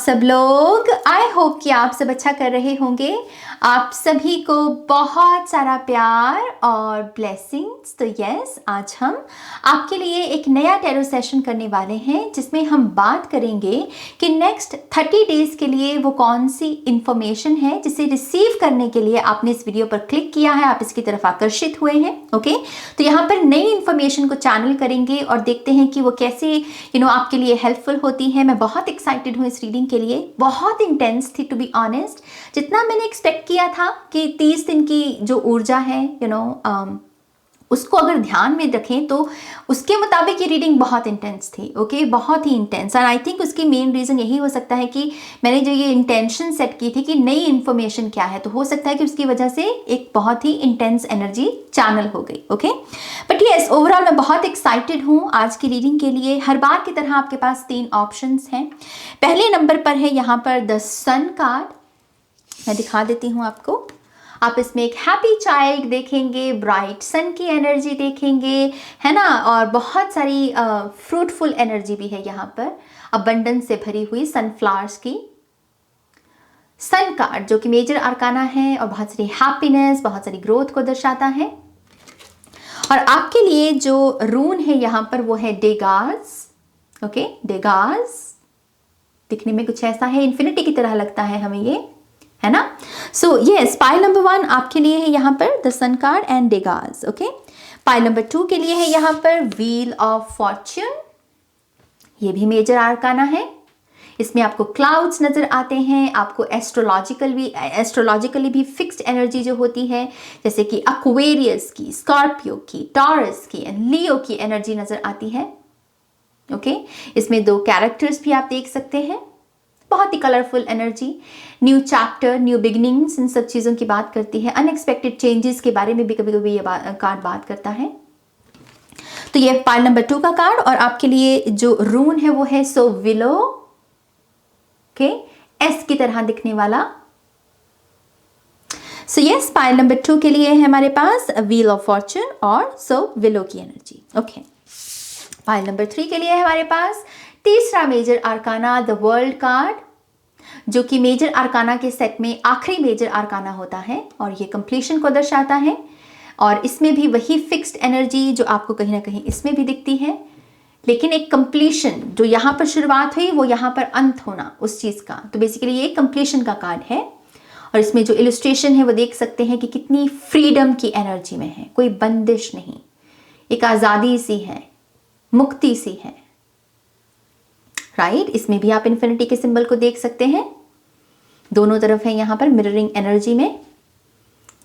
सब लोग? I hope कि आप सब अच्छा कर रहे होंगे। आप सभी को बहुत सारा प्यार और ब्लेसिंग्स। तो यस, आज हम आपके लिए एक नया टैरो सेशन करने वाले हैं जिसमें हम बात करेंगे कि नेक्स्ट 30 डेज के लिए वो कौन सी इंफॉर्मेशन है जिसे रिसीव करने के लिए आपने इस वीडियो पर क्लिक किया है, आप इसकी तरफ आकर्षित हुए हैं। ओके, तो यहाँ पर नई इंफॉर्मेशन को चैनल करेंगे और देखते हैं कि वो कैसे आपके लिए हेल्पफुल होती है। मैं बहुत एक्साइटेड हूँ इस रीडिंग के लिए। बहुत इंटेंस थी टू बी ऑनेस्ट। जितना मैंने एक्सपेक्ट किया था कि 30 दिन की जो ऊर्जा है उसको अगर ध्यान में रखें तो उसके मुताबिक ये रीडिंग बहुत इंटेंस थी। ओके, बहुत ही इंटेंस। एंड आई थिंक उसकी मेन रीज़न यही हो सकता है कि मैंने जो ये इंटेंशन सेट की थी कि नई इन्फॉर्मेशन क्या है, तो हो सकता है कि उसकी वजह से एक बहुत ही इंटेंस एनर्जी चैनल हो गई। ओके, बट येस, ओवरऑल मैं बहुत एक्साइटेड हूँ आज की रीडिंग के लिए। हर बार की तरह आपके पास 3 ऑप्शंस हैं। पहले नंबर पर है यहाँ पर द सन कार्ड। मैं दिखा देती हूँ आपको। आप इसमें एक हैप्पी चाइल्ड देखेंगे, ब्राइट सन की एनर्जी देखेंगे, है ना, और बहुत सारी फ्रूटफुल एनर्जी भी है यहाँ पर, अबंडेंस से भरी हुई सनफ्लावर्स की। सन कार्ड जो कि मेजर आर्काना है और बहुत सारी हैप्पीनेस, बहुत सारी ग्रोथ को दर्शाता है। और आपके लिए जो रून है यहाँ पर वो है डेगार्स। ओके, डेगार्स दिखने में कुछ ऐसा है, इन्फिनिटी की तरह लगता है हमें ये, है ना। सो यस, पाइल नंबर 1 आपके लिए है यहाँ पर the sun card and daggers. Okay, pile number 2 के लिए है यहाँ पर व्हील ऑफ फॉर्च्यून। ये भी मेजर आर्काना है। इसमें आपको क्लाउड्स नजर आते हैं, आपको एस्ट्रोलॉजिकली भी फिक्स्ड एनर्जी जो होती है, जैसे कि एक्वेरियस की, स्कॉर्पियो की, टॉरस की एंड लियो की एनर्जी नजर आती है। ओके, इसमें 2 कैरेक्टर्स भी आप देख सकते हैं। बहुत ही colourful energy, new chapter, new beginnings, इन सब चीज़ों की बात करती है। अनएक्सपेक्टेड चेंजेस के बारे में भी कभी कभी ये कार्ड बात करता है। तो ये पाइल नंबर 2 का कार्ड। और आपके लिए जो रून है वो है सो विलो। ओके, एस की तरह दिखने वाला। सो यस, पाइल नंबर 2 के लिए है हमारे पास व्हील ऑफ फॉर्च्यून और सो विलो की एनर्जी। ओके, पाइल नंबर 3 के लिए है हमारे पास तीसरा major arcana the world card, जो कि मेजर आर्काना के सेट में आखिरी मेजर आर्काना होता है और ये कंप्लीशन को दर्शाता है। और इसमें भी वही फिक्स्ड एनर्जी जो आपको कहीं ना कहीं इसमें भी दिखती है, लेकिन एक कंप्लीशन जो यहाँ पर शुरुआत हुई वो यहाँ पर अंत होना उस चीज़ का। तो बेसिकली ये कंप्लीशन का कार्ड है। और इसमें जो इलस्ट्रेशन है वो देख सकते हैं कि कितनी फ्रीडम की एनर्जी में है, कोई बंदिश नहीं, एक आज़ादी सी है, मुक्ति सी है। राइट, इसमें भी आप इन्फिनिटी के सिंबल को देख सकते हैं, दोनों तरफ है यहाँ पर मिररिंग एनर्जी में।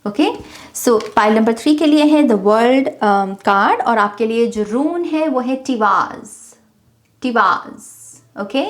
ओके, सो पाइल नंबर 3 के लिए है द वर्ल्ड कार्ड और आपके लिए जो रून है वो है टिवाज। ओके,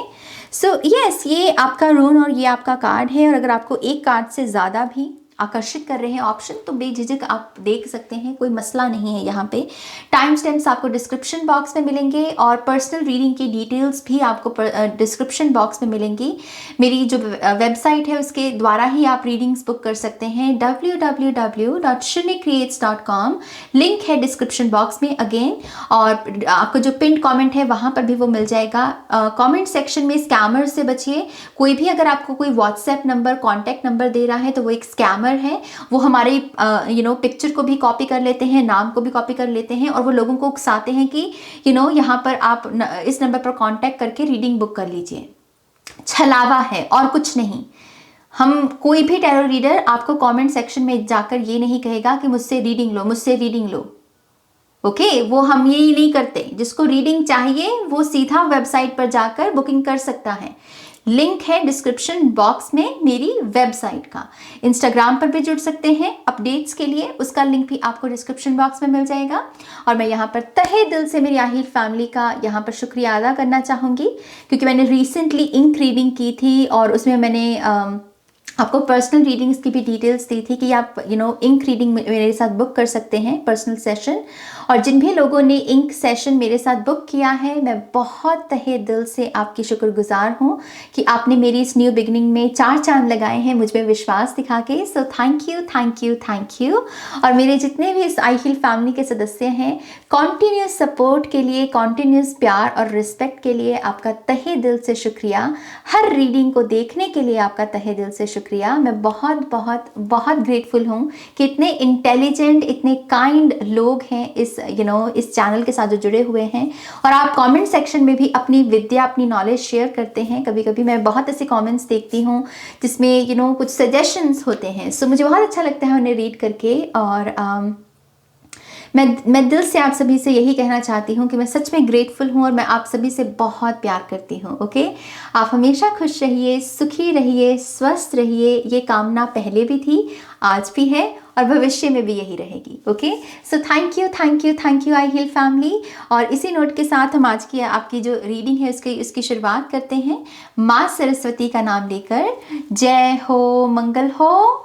सो यस, ये आपका रून और ये आपका कार्ड है। और अगर आपको एक कार्ड से ज़्यादा भी आकर्षित कर रहे हैं ऑप्शन, तो बेझिझक आप देख सकते हैं, कोई मसला नहीं है। यहाँ पे टाइम स्टैम्प्स आपको डिस्क्रिप्शन बॉक्स में मिलेंगे और पर्सनल रीडिंग की डिटेल्स भी आपको डिस्क्रिप्शन बॉक्स में मिलेंगी। मेरी जो वेबसाइट है उसके द्वारा ही आप रीडिंग्स बुक कर सकते हैं, www.shunnicreates.com। लिंक है डिस्क्रिप्शन बॉक्स में अगेन, और आपको जो पिन कॉमेंट है वहाँ पर भी वो मिल जाएगा। कॉमेंट सेक्शन में स्कैमर से बचिए। कोई भी अगर आपको कोई व्हाट्सएप नंबर, कॉन्टैक्ट नंबर दे रहा है तो वो एक स्कैमर है। वो हमारे पिक्चर को भी कॉपी कर लेते हैं, नाम को भी कॉपी कर लेते हैं और वो लोगों को उकसाते हैं कि यहाँ पर आप इस नंबर पर कांटेक्ट करके रीडिंग बुक कर लीजिए। छलावा है और कुछ नहीं। हम कोई भी टैरो रीडर आपको कमेंट सेक्शन में जाकर ये नहीं कहेगा कि मुझसे रीडिंग लो। ओके, वो हम ये नहीं करते। जिसको रीडिंग चाहिए वो सीधा वेबसाइट पर जाकर बुकिंग कर सकता है। लिंक है डिस्क्रिप्शन बॉक्स में मेरी वेबसाइट का। इंस्टाग्राम पर भी जुड़ सकते हैं अपडेट्स के लिए, उसका लिंक भी आपको डिस्क्रिप्शन बॉक्स में मिल जाएगा। और मैं यहाँ पर तहे दिल से मेरी आहिर फैमिली का यहाँ पर शुक्रिया अदा करना चाहूँगी, क्योंकि मैंने रिसेंटली इंक रीडिंग की थी और उसमें मैंने आपको पर्सनल रीडिंग्स की भी डिटेल्स दी थी कि आप इंक रीडिंग मेरे साथ बुक कर सकते हैं पर्सनल सेशन। और जिन भी लोगों ने इंक सेशन मेरे साथ बुक किया है, मैं बहुत तहे दिल से आपकी शुक्रगुजार हूँ कि आपने मेरी इस न्यू बिगनिंग में 4 चांद लगाए हैं मुझ में विश्वास दिखा के। सो thank you, thank you, thank you. और मेरे जितने भी इस आई हील फैमिली के सदस्य हैं, कॉन्टीन्यूस सपोर्ट के लिए, कॉन्टीन्यूस प्यार और रिस्पेक्ट के लिए आपका तहे दिल से शुक्रिया। हर रीडिंग को देखने के लिए आपका तहे दिल से शुक्रिया। मैं बहुत बहुत बहुत ग्रेटफुल हूँ कि इतने इंटेलिजेंट, इतने काइंड लोग हैं इस इस चैनल के साथ जो जुड़े हुए हैं, और आप कमेंट सेक्शन में भी अपनी विद्या, अपनी नॉलेज शेयर करते हैं। कभी कभी मैं बहुत ऐसे कमेंट्स देखती हूँ जिसमें कुछ सजेशंस होते हैं, सो मुझे बहुत अच्छा लगता है उन्हें रीड करके। और मैं दिल से आप सभी से यही कहना चाहती हूँ कि मैं सच में ग्रेटफुल हूँ और मैं आप सभी से बहुत प्यार करती हूँ। ओके, आप हमेशा खुश रहिए, सुखी रहिए, स्वस्थ रहिए। ये कामना पहले भी थी, आज भी है और भविष्य में भी यही रहेगी। Okay, so thank you, thank you, thank you I heal family. और इसी नोट के साथ हम आज की आपकी जो रीडिंग है उसकी शुरुआत करते हैं माँ सरस्वती का नाम लेकर। जय हो, मंगल हो।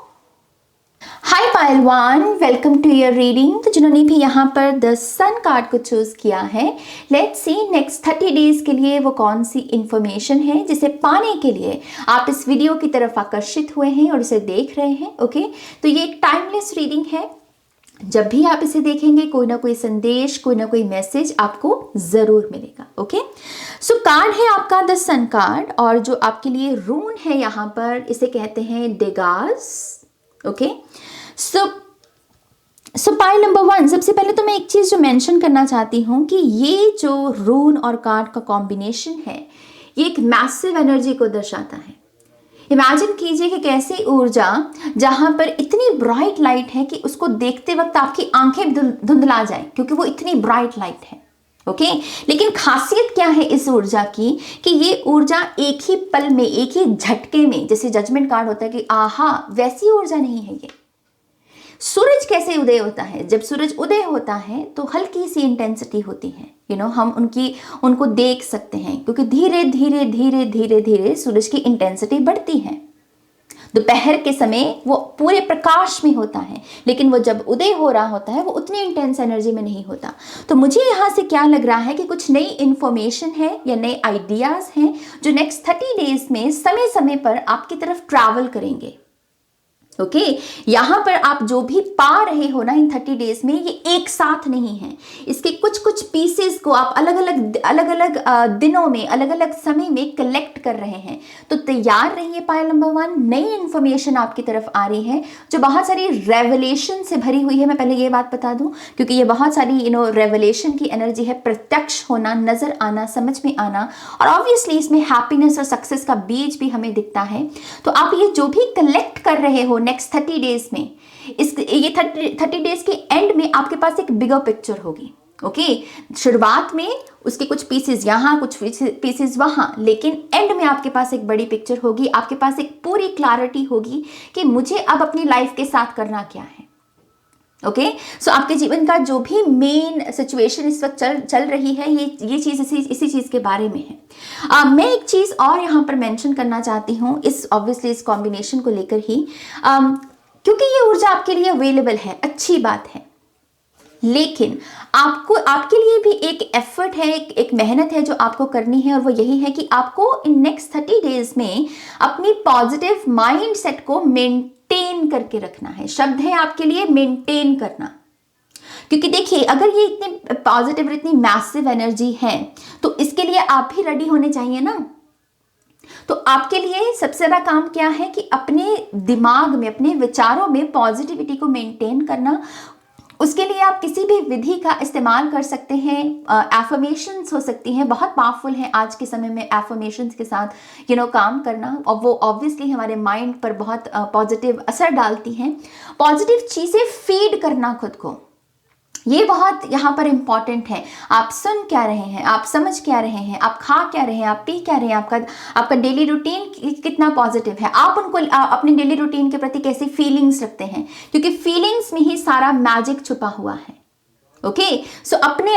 हाय पायलवान, वेलकम टू योर रीडिंग। तो जिन्होंने भी यहाँ पर द सन कार्ड को चूज किया है, लेट्स सी नेक्स्ट 30 डेज के लिए वो कौन सी इंफॉर्मेशन है जिसे पाने के लिए आप इस वीडियो की तरफ आकर्षित हुए हैं और इसे देख रहे हैं। ओके, तो ये एक टाइमलेस रीडिंग है। जब भी आप इसे देखेंगे कोई ना कोई संदेश, कोई ना कोई मैसेज आपको जरूर मिलेगा। ओके, सो कार्ड है आपका द सन कार्ड, और जो आपके लिए रून है यहाँ पर इसे कहते हैं डेगास। ओके, सो पाइल नंबर 1, सबसे पहले तो मैं एक चीज जो मेंशन करना चाहती हूँ कि ये जो रून और कार्ड का कॉम्बिनेशन है, ये एक मैसिव एनर्जी को दर्शाता है। इमेजिन कीजिए कि कैसी ऊर्जा जहां पर इतनी ब्राइट लाइट है कि उसको देखते वक्त आपकी आंखें धुंधला जाए, क्योंकि वो इतनी ब्राइट लाइट है। ओके, लेकिन खासियत क्या है इस ऊर्जा की कि ये ऊर्जा एक ही पल में, एक ही झटके में, जैसे जजमेंट कार्ड होता है कि आहा, वैसी ऊर्जा नहीं है ये। सूरज कैसे उदय होता है? जब सूरज उदय होता है तो हल्की सी इंटेंसिटी होती है, हम उनको देख सकते हैं, क्योंकि धीरे धीरे धीरे धीरे धीरे सूरज की इंटेंसिटी बढ़ती है। दोपहर के समय वो पूरे प्रकाश में होता है, लेकिन वो जब उदय हो रहा होता है वो उतनी इंटेंस एनर्जी में नहीं होता। तो मुझे यहाँ से क्या लग रहा है कि कुछ नई इंफॉर्मेशन है या नए आइडियाज हैं जो नेक्स्ट 30 डेज में समय समय पर आपकी तरफ ट्रैवल करेंगे। ओके, यहाँ पर आप जो भी पा रहे हो ना इन 30 डेज में, ये एक साथ नहीं है। इसके कुछ कुछ पीसेस को आप अलग अलग दिनों में, अलग अलग समय में कलेक्ट कर रहे हैं। तो तैयार रहिए पायल नंबर 1, नई इंफॉर्मेशन आपकी तरफ आ रही है जो बहुत सारी रेवलेशन से भरी हुई है। मैं पहले ये बात बता दूं, क्योंकि ये बहुत सारी रेवलेशन की एनर्जी है, प्रत्यक्ष होना, नजर आना, समझ में आना, और ऑब्वियसली इसमें हैप्पीनेस और सक्सेस का बीज भी हमें दिखता है। तो आप ये जो भी कलेक्ट कर रहे हो नेक्स्ट 30 डेज में, ये 30 डेज के एंड में आपके पास एक बिगर पिक्चर होगी। ओके, शुरुआत में उसके कुछ पीसेस यहाँ, कुछ पीसेस वहाँ, लेकिन एंड में आपके पास एक बड़ी पिक्चर होगी। आपके पास एक पूरी क्लैरिटी होगी कि मुझे अब अपनी लाइफ के साथ करना क्या है। ओके, सो आपके जीवन का जो भी मेन सिचुएशन इस वक्त चल रही है, ये चीज इसी चीज के बारे में है। मैं एक चीज और यहाँ पर मेंशन करना चाहती हूँ ऑब्वियसली इस कॉम्बिनेशन को लेकर ही, क्योंकि ये ऊर्जा आपके लिए अवेलेबल है, अच्छी बात है, लेकिन आपके लिए भी एक एफर्ट है, एक मेहनत है जो आपको करनी है, और वो यही है कि आपको इन नेक्स्ट 30 डेज में अपनी पॉजिटिव माइंड सेट को मेंटेन करके रखना है। शब्द है आपके लिए मेंटेन करना, क्योंकि देखिए अगर ये इतनी पॉजिटिव, इतनी मैसिव एनर्जी है तो इसके लिए आप भी रेडी होने चाहिए ना। तो आपके लिए सबसे बड़ा काम क्या है कि अपने दिमाग में, अपने विचारों में पॉजिटिविटी को मेंटेन करना। उसके लिए आप किसी भी विधि का इस्तेमाल कर सकते हैं। एफर्मेशंस हो सकती हैं, बहुत पावरफुल है आज के समय में एफर्मेशंस के साथ काम करना, और वो ऑब्वियसली हमारे माइंड पर बहुत पॉजिटिव असर डालती हैं। पॉजिटिव चीज़ें फीड करना खुद को, ये बहुत यहाँ पर इंपॉर्टेंट है। आप सुन क्या रहे हैं, आप समझ क्या रहे हैं, आप खा क्या रहे हैं, आप पी क्या रहे हैं, आपका डेली रूटीन कितना पॉजिटिव है, आप उनको अपने डेली रूटीन के प्रति कैसी फीलिंग्स रखते हैं, क्योंकि फीलिंग्स में ही सारा मैजिक छुपा हुआ है। ओके, सो अपने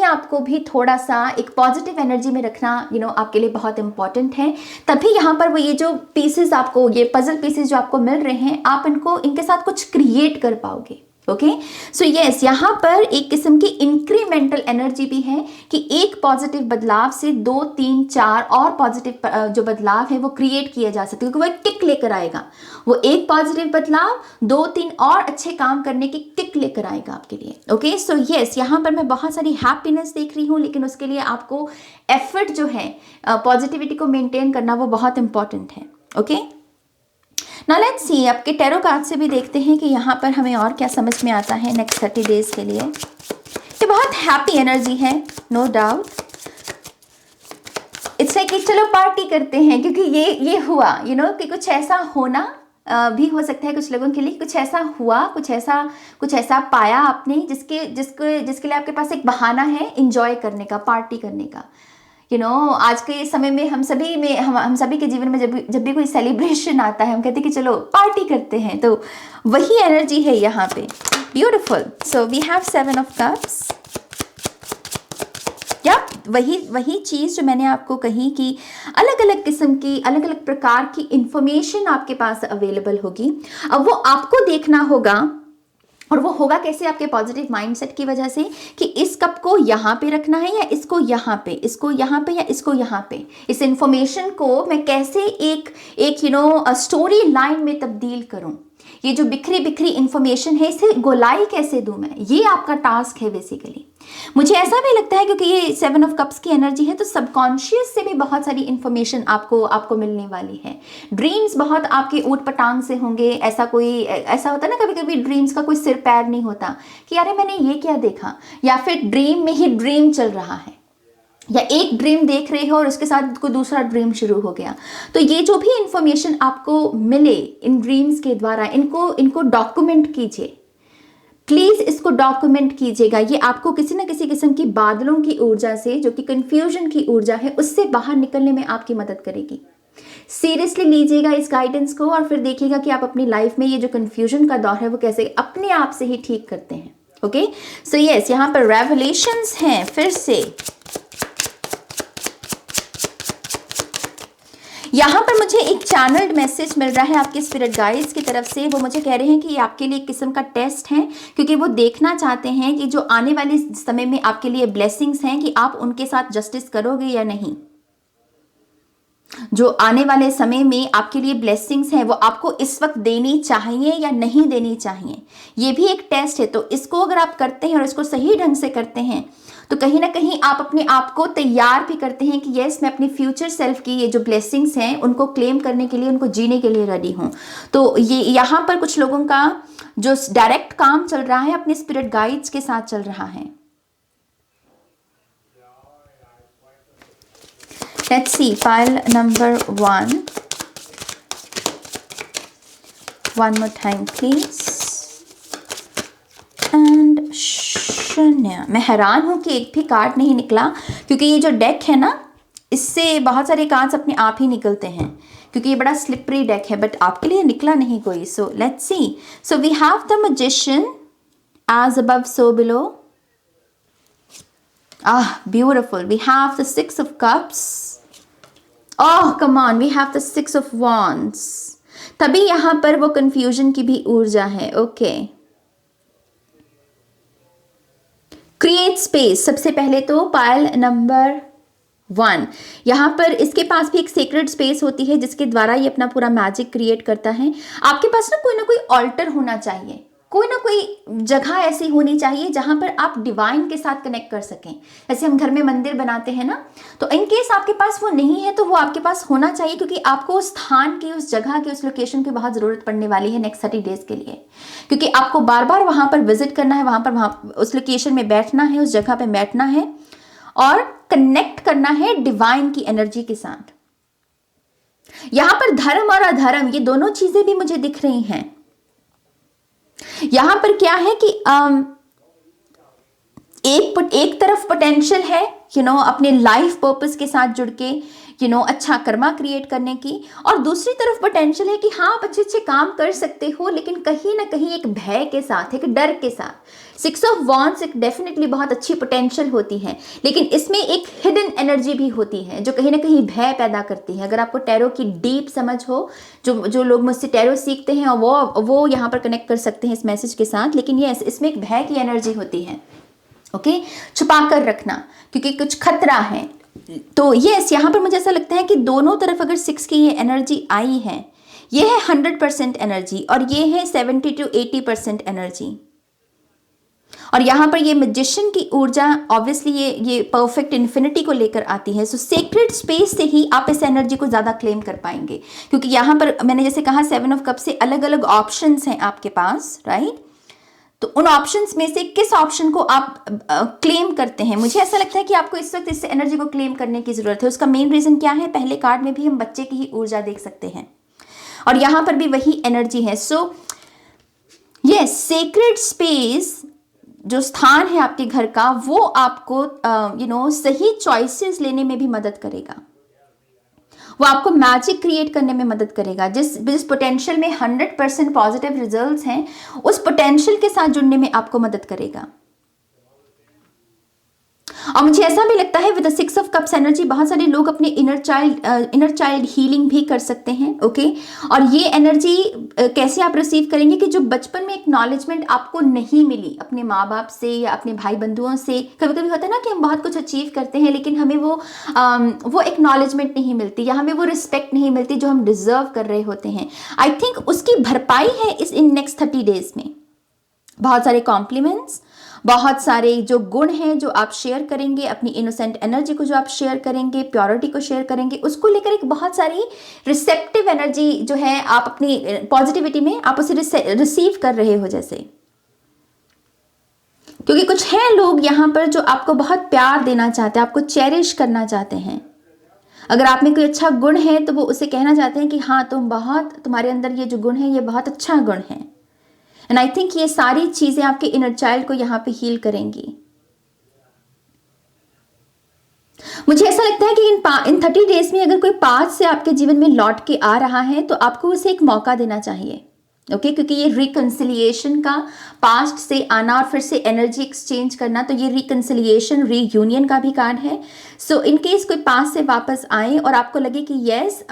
आप को भी थोड़ा सा एक पॉजिटिव एनर्जी में रखना आपके लिए बहुत इंपॉर्टेंट है। तभी यहाँ पर वो ये जो पीसेस आपको, ये पजल पीसेस जो आपको मिल रहे हैं, आप इनके साथ कुछ क्रिएट कर पाओगे। ओके, सो यस, यहाँ पर एक किस्म की इंक्रीमेंटल एनर्जी भी है कि एक पॉजिटिव बदलाव से 2, 3, 4 और पॉजिटिव जो बदलाव है वो क्रिएट किए जा सकते हैं, क्योंकि वो एक किक लेकर आएगा। वो एक पॉजिटिव बदलाव 2, 3 और अच्छे काम करने की किक लेकर आएगा आपके लिए। ओके, सो यस, यहाँ पर मैं बहुत सारी हैप्पीनेस देख रही हूँ, लेकिन उसके लिए आपको एफर्ट जो है पॉजिटिविटी को मेंटेन करना वो बहुत इंपॉर्टेंट है। ओके, नाउ लेट्स सी, आपके टैरो कार्ड से भी देखते हैं कि यहाँ पर हमें और क्या समझ में आता है नेक्स्ट 30 डेज के लिए। ये बहुत हैप्पी एनर्जी है, नो डाउट। इट्स लाइक कि चलो पार्टी करते हैं, क्योंकि ये हुआ कि कुछ ऐसा होना भी हो सकता है कुछ लोगों के लिए, कुछ ऐसा हुआ, कुछ ऐसा पाया आपने जिसके लिए आपके पास एक बहाना है एंजॉय करने का, पार्टी करने का। आज के समय में हम सभी के जीवन में जब भी कोई सेलिब्रेशन आता है, हम कहते हैं कि चलो पार्टी करते हैं, तो वही एनर्जी है यहाँ पे। Beautiful. So we have 7 of cups. या वही चीज़ जो मैंने आपको कही कि अलग अलग किस्म की, अलग अलग प्रकार की इंफॉर्मेशन आपके पास अवेलेबल होगी। अब वो आपको देखना होगा, और वो होगा कैसे? आपके पॉजिटिव माइंडसेट की वजह से, कि इस कप को यहाँ पे रखना है या इसको यहाँ पे, इसको यहाँ पे या इसको यहाँ पे। इस इंफॉर्मेशन को मैं कैसे एक स्टोरी लाइन में तब्दील करूँ, ये जो बिखरी बिखरी इंफॉर्मेशन है इसे गोलाई कैसे दूं मैं, ये आपका टास्क है बेसिकली। मुझे ऐसा भी लगता है क्योंकि ये 7 ऑफ कप्स की एनर्जी है, तो सबकॉन्शियस से भी बहुत सारी इंफॉर्मेशन आपको मिलने वाली है। ड्रीम्स बहुत आपके ऊट पटांग से होंगे। ऐसा होता है ना, कभी कभी ड्रीम्स का कोई सिर पैर नहीं होता कि यार मैंने ये क्या देखा, या फिर ड्रीम में ही ड्रीम चल रहा है, या एक ड्रीम देख रहे हो और उसके साथ कोई दूसरा ड्रीम शुरू हो गया। तो ये जो भी इंफॉर्मेशन आपको मिले इन ड्रीम्स के द्वारा, इनको डॉक्यूमेंट कीजिए प्लीज, इसको डॉक्यूमेंट कीजिएगा। ये आपको किसी न किसी किस्म की बादलों की ऊर्जा से, जो कि कंफ्यूजन की ऊर्जा है, उससे बाहर निकलने में आपकी मदद करेगी। सीरियसली लीजिएगा इस गाइडेंस को, और फिर देखिएगा कि आप अपनी लाइफ में ये जो कंफ्यूजन का दौर है वो कैसे अपने आप से ही ठीक करते हैं। ओके, सो यस, यहाँ पर रेवलेशंस हैं फिर से। यहाँ पर मुझे एक चैनल्ड मैसेज मिल रहा है आपके स्पिरिट गाइड्स की तरफ से। वो मुझे कह रहे हैं कि ये आपके लिए एक किस्म का टेस्ट है, क्योंकि वो देखना चाहते हैं कि जो आने वाले समय में आपके लिए ब्लेसिंग्स हैं, कि आप उनके साथ जस्टिस करोगे या नहीं। जो आने वाले समय में आपके लिए ब्लेसिंग्स हैं वो आपको इस वक्त देनी चाहिए या नहीं देनी चाहिए, ये भी एक टेस्ट है। तो इसको अगर आप करते हैं और इसको सही ढंग से करते हैं, तो कहीं ना कहीं आप अपने आप को तैयार भी करते हैं कि यस, मैं अपनी फ्यूचर सेल्फ की ये जो ब्लेसिंग्स हैं उनको क्लेम करने के लिए, उनको जीने के लिए रेडी हूँ। तो ये यहाँ पर कुछ लोगों का जो डायरेक्ट काम चल रहा है अपने स्पिरिट गाइड्स के साथ चल रहा है। Let's see, pile number 1. One more time, please. And शून्य। मैं हैरान हूँ कि एक भी कार्ड नहीं निकला, क्योंकि ये जो डेक है ना, इससे बहुत सारे कार्ड्स अपने आप ही निकलते हैं, क्योंकि ये बड़ा स्लिपरी डेक है, बट आपके लिए निकला नहीं कोई। So let's see. So we have the magician, as above so below. Beautiful. We have the 6 of cups. Oh, come on. We have the 6 of wands. तभी यहाँ पर वो confusion की भी ऊर्जा है। Okay. Create space. सबसे पहले तो pile number 1, यहाँ पर इसके पास भी एक सेक्रेड स्पेस होती है जिसके द्वारा ये अपना पूरा मैजिक क्रिएट करता है। आपके पास ना कोई ऑल्टर होना चाहिए, कोई ना कोई जगह ऐसी होनी चाहिए जहां पर आप डिवाइन के साथ कनेक्ट कर सकें। जैसे हम घर में मंदिर बनाते हैं ना, तो इन केस आपके पास वो नहीं है तो वो आपके पास होना चाहिए, क्योंकि आपको उस स्थान की, उस जगह की, उस लोकेशन की बहुत ज़रूरत पड़ने वाली है नेक्स्ट 30 डेज के लिए, क्योंकि आपको बार बार वहां पर विजिट करना है, वहां उस लोकेशन में बैठना है, उस जगह पर बैठना है और कनेक्ट करना है डिवाइन की एनर्जी के साथ। यहां पर धर्म और अधर्म, ये दोनों चीजें भी मुझे दिख रही हैं। यहां पर क्या है कि एक तरफ पोटेंशियल है अपने लाइफ पर्पस के साथ जुड़ के अच्छा कर्मा क्रिएट करने की। और दूसरी तरफ पोटेंशियल है कि हाँ आप अच्छे अच्छे काम कर सकते हो, लेकिन कहीं ना कहीं एक भय के साथ, एक डर के साथ। 6 ऑफ वॉन्ड्स एक डेफिनेटली बहुत अच्छी पोटेंशियल होती है, लेकिन इसमें एक हिडन एनर्जी भी होती है जो कहीं ना कहीं भय पैदा करती है। अगर आपको टैरो की डीप समझ हो, जो लोग मुझसे टैरो सीखते हैं और वो यहाँ पर कनेक्ट कर सकते हैं इस मैसेज के साथ। लेकिन ये इसमें एक भय की एनर्जी होती है, ओके, छुपा कर रखना क्योंकि कुछ खतरा है। तो यस, यहाँ पर मुझे ऐसा लगता है कि दोनों तरफ अगर 6 की ये एनर्जी आई है, ये है 100% एनर्जी और ये है 70 to 80% एनर्जी। और यहाँ पर ये मैजिशियन की ऊर्जा ऑब्वियसली ये परफेक्ट इन्फिनिटी को लेकर आती है। सो सेक्रेड स्पेस से ही आप इस एनर्जी को ज़्यादा क्लेम कर पाएंगे, क्योंकि यहाँ पर मैंने जैसे कहा 7 ऑफ कप से अलग अलग ऑप्शंस हैं आपके पास, राइट। तो उन ऑप्शंस में से किस ऑप्शन को आप क्लेम करते हैं? मुझे ऐसा लगता है कि आपको इस वक्त इस एनर्जी को क्लेम करने की जरूरत है। उसका मेन रीजन क्या है? पहले कार्ड में भी हम बच्चे की ही ऊर्जा देख सकते हैं और यहां पर भी वही एनर्जी है। सो यस, सेक्रेड स्पेस जो स्थान है आपके घर का, वो आपको सही चॉइसेस लेने में भी मदद करेगा। वो आपको मैजिक क्रिएट करने में मदद करेगा। जिस पोटेंशियल में 100% पॉजिटिव रिजल्ट्स हैं, उस पोटेंशियल के साथ जुड़ने में आपको मदद करेगा। और मुझे ऐसा भी लगता है with the 6 of cups energy बहुत सारे लोग अपने इनर चाइल्ड हीलिंग भी कर सकते हैं, ओके। और ये एनर्जी कैसे आप रिसीव करेंगे कि जो बचपन में एक्नॉलेजमेंट आपको नहीं मिली अपने माँ बाप से या अपने भाई बंधुओं से। कभी कभी होता है ना कि हम बहुत कुछ अचीव करते हैं लेकिन हमें वो एक्नॉलेजमेंट नहीं मिलती या हमें वो रिस्पेक्ट नहीं मिलती जो हम डिजर्व कर रहे होते हैं। आई थिंक उसकी भरपाई है इन नेक्स्ट 30 डेज में। बहुत सारे कॉम्प्लीमेंट्स, बहुत सारे जो गुण हैं जो आप शेयर करेंगे, अपनी इनोसेंट एनर्जी को जो आप शेयर करेंगे, प्योरिटी को शेयर करेंगे, उसको लेकर एक बहुत सारी रिसेप्टिव एनर्जी जो है आप अपनी पॉजिटिविटी में आप उसे रिसीव कर रहे हो जैसे। क्योंकि कुछ हैं लोग यहाँ पर जो आपको बहुत प्यार देना चाहते हैं, आपको चेरिश करना चाहते हैं। अगर आप में कोई अच्छा गुण है तो वो उसे कहना चाहते हैं कि हाँ तुम्हारे अंदर ये जो गुण है ये बहुत अच्छा गुण है। एंड आई थिंक ये सारी चीजें आपके इनर चाइल्ड को यहाँ पे हील करेंगी। मुझे ऐसा लगता है कि इन 30 डेज में अगर कोई पास्ट से आपके जीवन में लौट के आ रहा है तो आपको उसे एक मौका देना चाहिए, ओके। क्योंकि ये रिकंसिलिएशन का, पास्ट से आना और फिर से एनर्जी एक्सचेंज करना, तो ये रिकंसिलिएशन, रीयूनियन का भी कार्ड है। सो इन केस कोई पास्ट से वापस आए और आपको लगे कि यस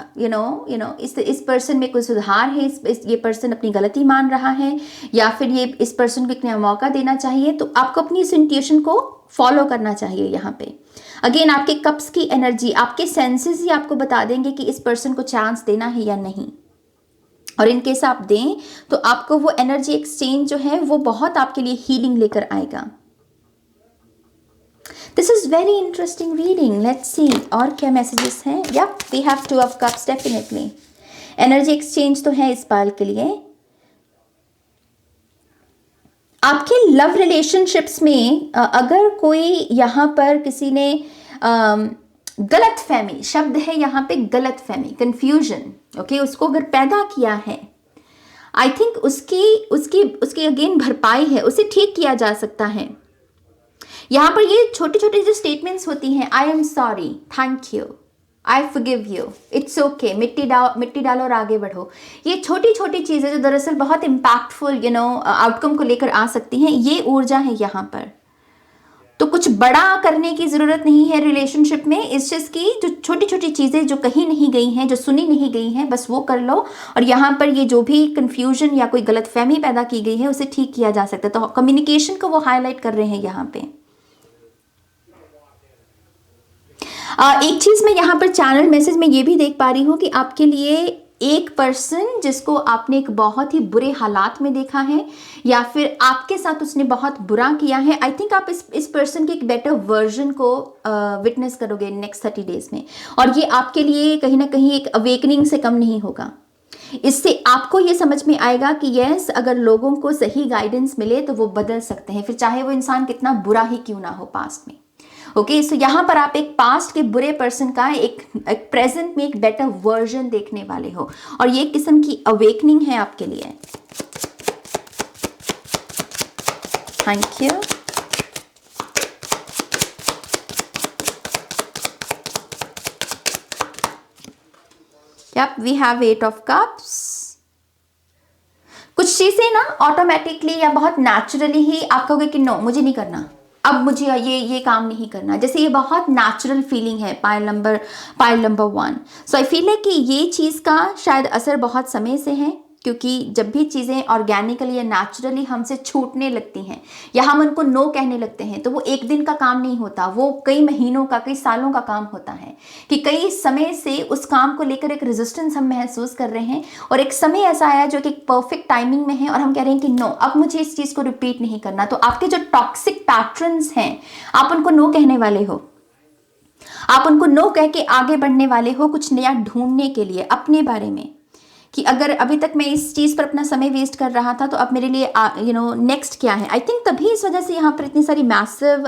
इस पर्सन में कोई सुधार है, ये पर्सन अपनी गलती मान रहा है या फिर ये इस पर्सन को एक नया मौका देना चाहिए, तो आपको अपनी इस इंट्यूशन को फॉलो करना चाहिए। यहाँ पे अगेन आपके कप्स की एनर्जी, आपके सेंसेस ही आपको बता देंगे कि इस पर्सन को चांस देना है या नहीं। और इन केस आप दें तो आपको वो एनर्जी एक्सचेंज जो है वो बहुत आपके लिए हीलिंग लेकर आएगा। This is very interesting reading. Let's see और क्या मैसेजेस हैं। Yup, we have 2 of cups definitely. Energy exchange तो है इस बार के लिए। आपके लव रिलेशनशिप्स में अगर कोई यहाँ पर किसी ने गलत फहमी, शब्द है यहाँ पे गलत फहमी, कंफ्यूजन, ओके, उसको अगर पैदा किया है, आई थिंक उसकी अगेन भरपाई है, उसे ठीक किया जा सकता है। यहाँ पर ये छोटी छोटी जो स्टेटमेंट्स होती हैं, I am sorry, thank you, I forgive you, it's okay, मिट्टी डालो और आगे बढ़ो, ये छोटी छोटी चीज़ें जो दरअसल बहुत इम्पैक्टफुल आउटकम को लेकर आ सकती हैं, ये ऊर्जा है यहाँ पर। तो कुछ बड़ा करने की ज़रूरत नहीं है रिलेशनशिप में। इस चीज़ की जो छोटी छोटी चीज़ें जो कहीं नहीं गई हैं, जो सुनी नहीं गई हैं, बस वो कर लो। और यहाँ पर ये जो भी कन्फ्यूजन या कोई गलतफहमी पैदा की गई है उसे ठीक किया जा सकता है। तो कम्युनिकेशन को वो हाईलाइट कर रहे हैं यहाँ पे। एक चीज़ मैं यहाँ पर चैनल मैसेज में ये भी देख पा रही हूँ कि आपके लिए एक पर्सन जिसको आपने एक बहुत ही बुरे हालात में देखा है या फिर आपके साथ उसने बहुत बुरा किया है, आई थिंक आप इस पर्सन के एक बेटर वर्जन को विटनेस करोगे नेक्स्ट 30 डेज में। और ये आपके लिए कहीं ना कहीं एक अवेकनिंग से कम नहीं होगा। इससे आपको ये समझ में आएगा कि यस, अगर लोगों को सही गाइडेंस मिले तो वो बदल सकते हैं, फिर चाहे वो इंसान कितना बुरा ही क्यों ना हो पास्ट में। ओके, सो यहाँ पर आप एक पास्ट के बुरे पर्सन का एक प्रेजेंट में एक बेटर वर्जन देखने वाले हो और ये किस्म की अवेकनिंग है आपके लिए। Thank you. Yup, we have 8 of cups. कुछ चीजें ना ऑटोमेटिकली या बहुत नेचुरली ही आप कहोगे कि नो मुझे नहीं करना, अब मुझे ये काम नहीं करना। जैसे ये बहुत नेचुरल फीलिंग है pile number 1। So I feel है कि ये चीज़ का शायद असर बहुत समय से है, क्योंकि जब भी चीज़ें ऑर्गेनिकली या नेचुरली हमसे छूटने लगती हैं या हम उनको नो कहने लगते हैं, तो वो एक दिन का काम नहीं होता, वो कई महीनों का, कई सालों का काम होता है कि कई समय से उस काम को लेकर एक रेजिस्टेंस हम महसूस कर रहे हैं, और एक समय ऐसा आया जो कि एक परफेक्ट टाइमिंग में है और हम कह रहे हैं कि नो अब मुझे इस चीज़ को रिपीट नहीं करना। तो आपके जो टॉक्सिक पैटर्न्स हैं, आप उनको नो कहने वाले हो, आप उनको नो कह के आगे बढ़ने वाले हो कुछ नया ढूंढने के लिए अपने बारे में, कि अगर अभी तक मैं इस चीज़ पर अपना समय वेस्ट कर रहा था तो अब मेरे लिए नेक्स्ट क्या है। आई थिंक तभी इस वजह से यहाँ पर इतनी सारी मैसिव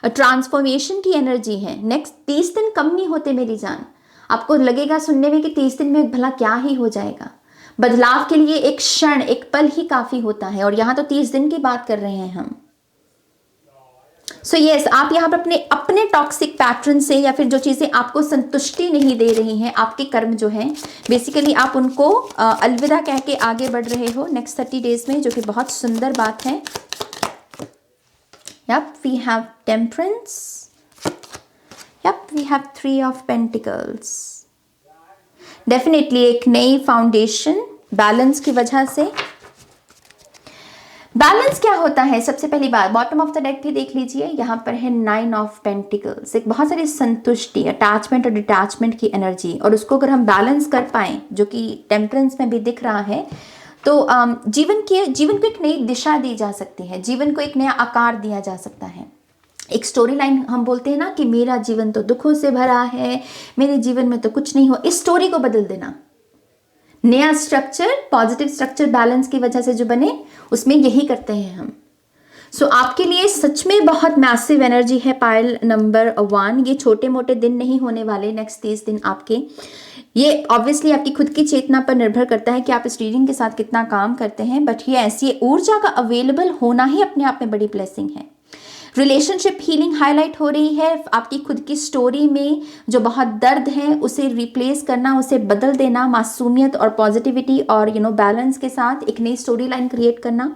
ट्रांसफॉर्मेशन की एनर्जी है। नेक्स्ट 30 दिन कम नहीं होते मेरी जान। आपको लगेगा सुनने में कि 30 दिन में भला क्या ही हो जाएगा, बदलाव के लिए एक क्षण, एक पल ही काफ़ी होता है, और यहाँ तो 30 दिन की बात कर रहे हैं हम। सो यस, आप यहाँ पर अपने टॉक्सिक पैटर्न से या फिर जो चीज़ें आपको संतुष्टि नहीं दे रही हैं, आपके कर्म जो हैं, बेसिकली आप उनको अलविदा कह के आगे बढ़ रहे हो नेक्स्ट 30 डेज में, जो कि बहुत सुंदर बात है। Yup, we have temperance, yup, we have 3 of pentacles. Definitely एक नई फाउंडेशन बैलेंस की वजह से। बैलेंस क्या होता है? सबसे पहली बात, बॉटम ऑफ द डेक भी देख लीजिए, यहाँ पर है 9 ऑफ पेंटिकल्स, एक बहुत सारी संतुष्टि, अटैचमेंट और डिटैचमेंट की एनर्जी, और उसको अगर हम बैलेंस कर पाएं, जो कि टेम्परेंस में भी दिख रहा है, तो जीवन को एक नई दिशा दी जा सकती है, जीवन को एक नया आकार दिया जा सकता है। एक स्टोरी लाइन हम बोलते हैं ना कि मेरा जीवन तो दुखों से भरा है, मेरे जीवन में तो कुछ नहीं हो, इस स्टोरी को बदल देना। नया स्ट्रक्चर, पॉजिटिव स्ट्रक्चर बैलेंस की वजह से जो बने, उसमें यही करते हैं हम। सो आपके लिए सच में बहुत मैसिव एनर्जी है पाइल नंबर 1। ये छोटे मोटे दिन नहीं होने वाले नेक्स्ट 30 दिन आपके। ये ऑब्वियसली आपकी खुद की चेतना पर निर्भर करता है कि आप इस रीडिंग के साथ कितना काम करते हैं, बट ये ऐसी ऊर्जा का अवेलेबल होना ही अपने आप में बड़ी ब्लेसिंग है। रिलेशनशिप हीलिंग हाईलाइट हो रही है। आपकी खुद की स्टोरी में जो बहुत दर्द है उसे रिप्लेस करना, उसे बदल देना, मासूमियत और पॉजिटिविटी और बैलेंस के साथ एक नई स्टोरी लाइन क्रिएट करना,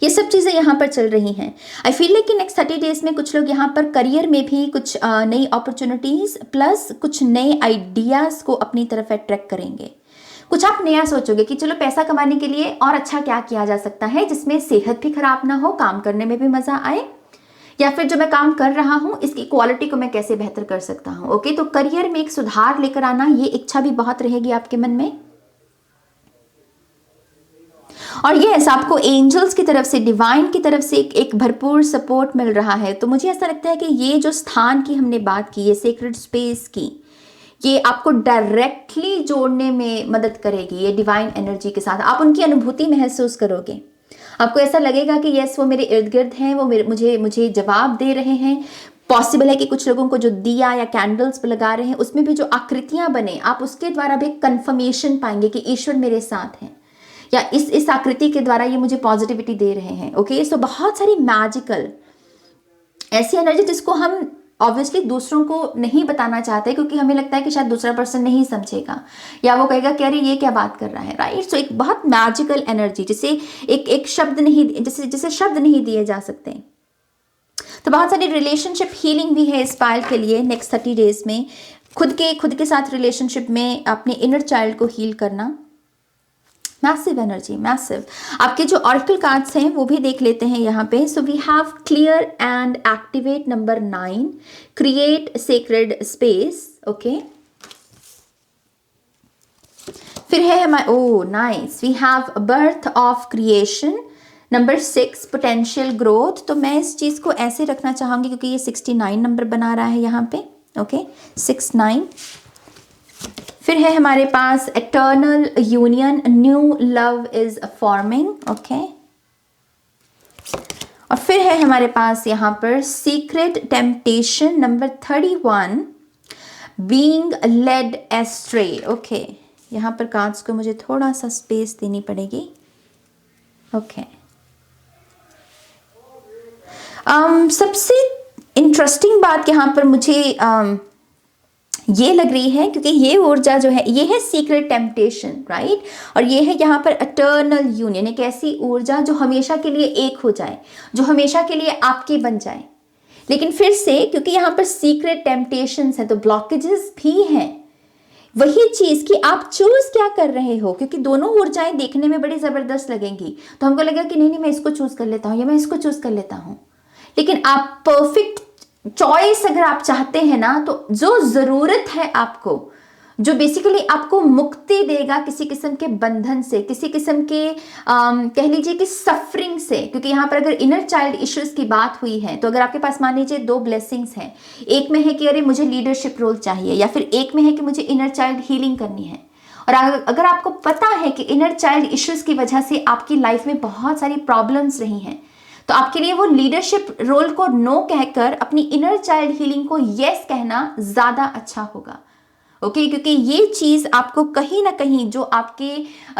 ये सब चीज़ें यहाँ पर चल रही हैं। आई फील लाइक कि नेक्स्ट 30 डेज में कुछ लोग यहाँ पर करियर में भी कुछ नई अपॉर्चुनिटीज़ प्लस कुछ नए आइडियाज़ को अपनी तरफ अट्रैक्ट करेंगे। कुछ आप नया सोचोगे कि चलो पैसा कमाने के लिए और अच्छा क्या किया जा सकता है जिसमें सेहत भी खराब ना हो, काम करने में भी मज़ा आए, या फिर जो मैं काम कर रहा हूँ इसकी क्वालिटी को मैं कैसे बेहतर कर सकता हूँ। ओके, तो करियर में एक सुधार लेकर आना, ये इच्छा भी बहुत रहेगी आपके मन में। और यस, आपको एंजल्स की तरफ से, डिवाइन की तरफ से एक भरपूर सपोर्ट मिल रहा है। तो मुझे ऐसा लगता है कि ये जो स्थान की हमने बात की, ये सेक्रेड स्पेस की, ये आपको डायरेक्टली जोड़ने में मदद करेगी ये डिवाइन एनर्जी के साथ। आप उनकी अनुभूति महसूस करोगे, आपको ऐसा लगेगा कि यस वो मेरे इर्द गिर्द हैं, वो मुझे जवाब दे रहे हैं। पॉसिबल है कि कुछ लोगों को जो दिया या कैंडल्स लगा रहे हैं उसमें भी जो आकृतियां बने, आप उसके द्वारा भी कंफर्मेशन पाएंगे कि ईश्वर मेरे साथ हैं, या इस आकृति के द्वारा ये मुझे पॉजिटिविटी दे रहे हैं। ओके, सो बहुत सारी मैजिकल ऐसी एनर्जी जिसको हम ऑब्वियसली दूसरों को नहीं बताना चाहते, क्योंकि हमें लगता है कि शायद दूसरा पर्सन नहीं समझेगा या वो कहेगा कि अरे ये क्या बात कर रहा है, राइट। सो एक बहुत मैजिकल एनर्जी जिसे एक शब्द नहीं, जिसे शब्द नहीं दिए जा सकते। तो बहुत सारी रिलेशनशिप हीलिंग भी है इस पाइल के लिए नेक्स्ट 30 डेज में। खुद के साथ रिलेशनशिप में अपने इनर चाइल्ड को हील करना, मैसिव एनर्जी, मैसिव। आपके जो ऑरेकल कार्ड्स हैं वो भी देख लेते हैं यहाँ पे। So we have clear and activate number 9, create sacred space. Okay, फिर है हमारे, oh nice, we have birth of creation number 6, potential growth. तो मैं इस चीज़ को ऐसे रखना चाहूँगी क्योंकि ये 69 नंबर बना रहा है यहाँ पे। ओके, 69। फिर है हमारे पास eternal union, new love is forming. Okay, और फिर है हमारे पास यहाँ पर secret temptation number 31, being led astray. Okay, यहाँ पर कार्ड्स को मुझे थोड़ा सा स्पेस देनी पड़ेगी। ओके, सबसे इंटरेस्टिंग बात यहाँ पर मुझे ये लग रही है, क्योंकि ये ऊर्जा जो है ये है सीक्रेट टेम्पटेशन, राइट। और ये है यहाँ पर इटर्नल यूनियन, एक ऐसी ऊर्जा जो हमेशा के लिए एक हो जाए, जो हमेशा के लिए आपकी बन जाए। लेकिन फिर से क्योंकि यहाँ पर सीक्रेट टेम्पटेशंस है तो ब्लॉकेजेस भी हैं। वही चीज कि आप चूज क्या कर रहे हो, क्योंकि दोनों ऊर्जाएं देखने में बड़ी जबरदस्त लगेंगी तो हमको लगेगा कि नहीं मैं इसको चूज कर लेता हूँ या मैं इसको चूज कर लेता हूँ। लेकिन आप परफेक्ट चॉइस अगर आप चाहते हैं ना, तो जो जरूरत है आपको, जो बेसिकली आपको मुक्ति देगा किसी किस्म के बंधन से, किसी किस्म के कह लीजिए कि सफरिंग से, क्योंकि यहाँ पर अगर इनर चाइल्ड इश्यूज की बात हुई है तो अगर आपके पास मान लीजिए 2 ब्लेसिंग्स हैं, एक में है कि अरे मुझे लीडरशिप रोल चाहिए, या फिर एक में है कि मुझे इनर चाइल्ड हीलिंग करनी है। और अगर आपको पता है कि इनर चाइल्ड इश्यूज की वजह से आपकी लाइफ में बहुत सारी प्रॉब्लम्स रही हैं, तो आपके लिए वो लीडरशिप रोल को नो कहकर अपनी इनर चाइल्ड हीलिंग को यस कहना ज्यादा अच्छा होगा। ओके क्योंकि ये चीज आपको कहीं ना कहीं जो आपके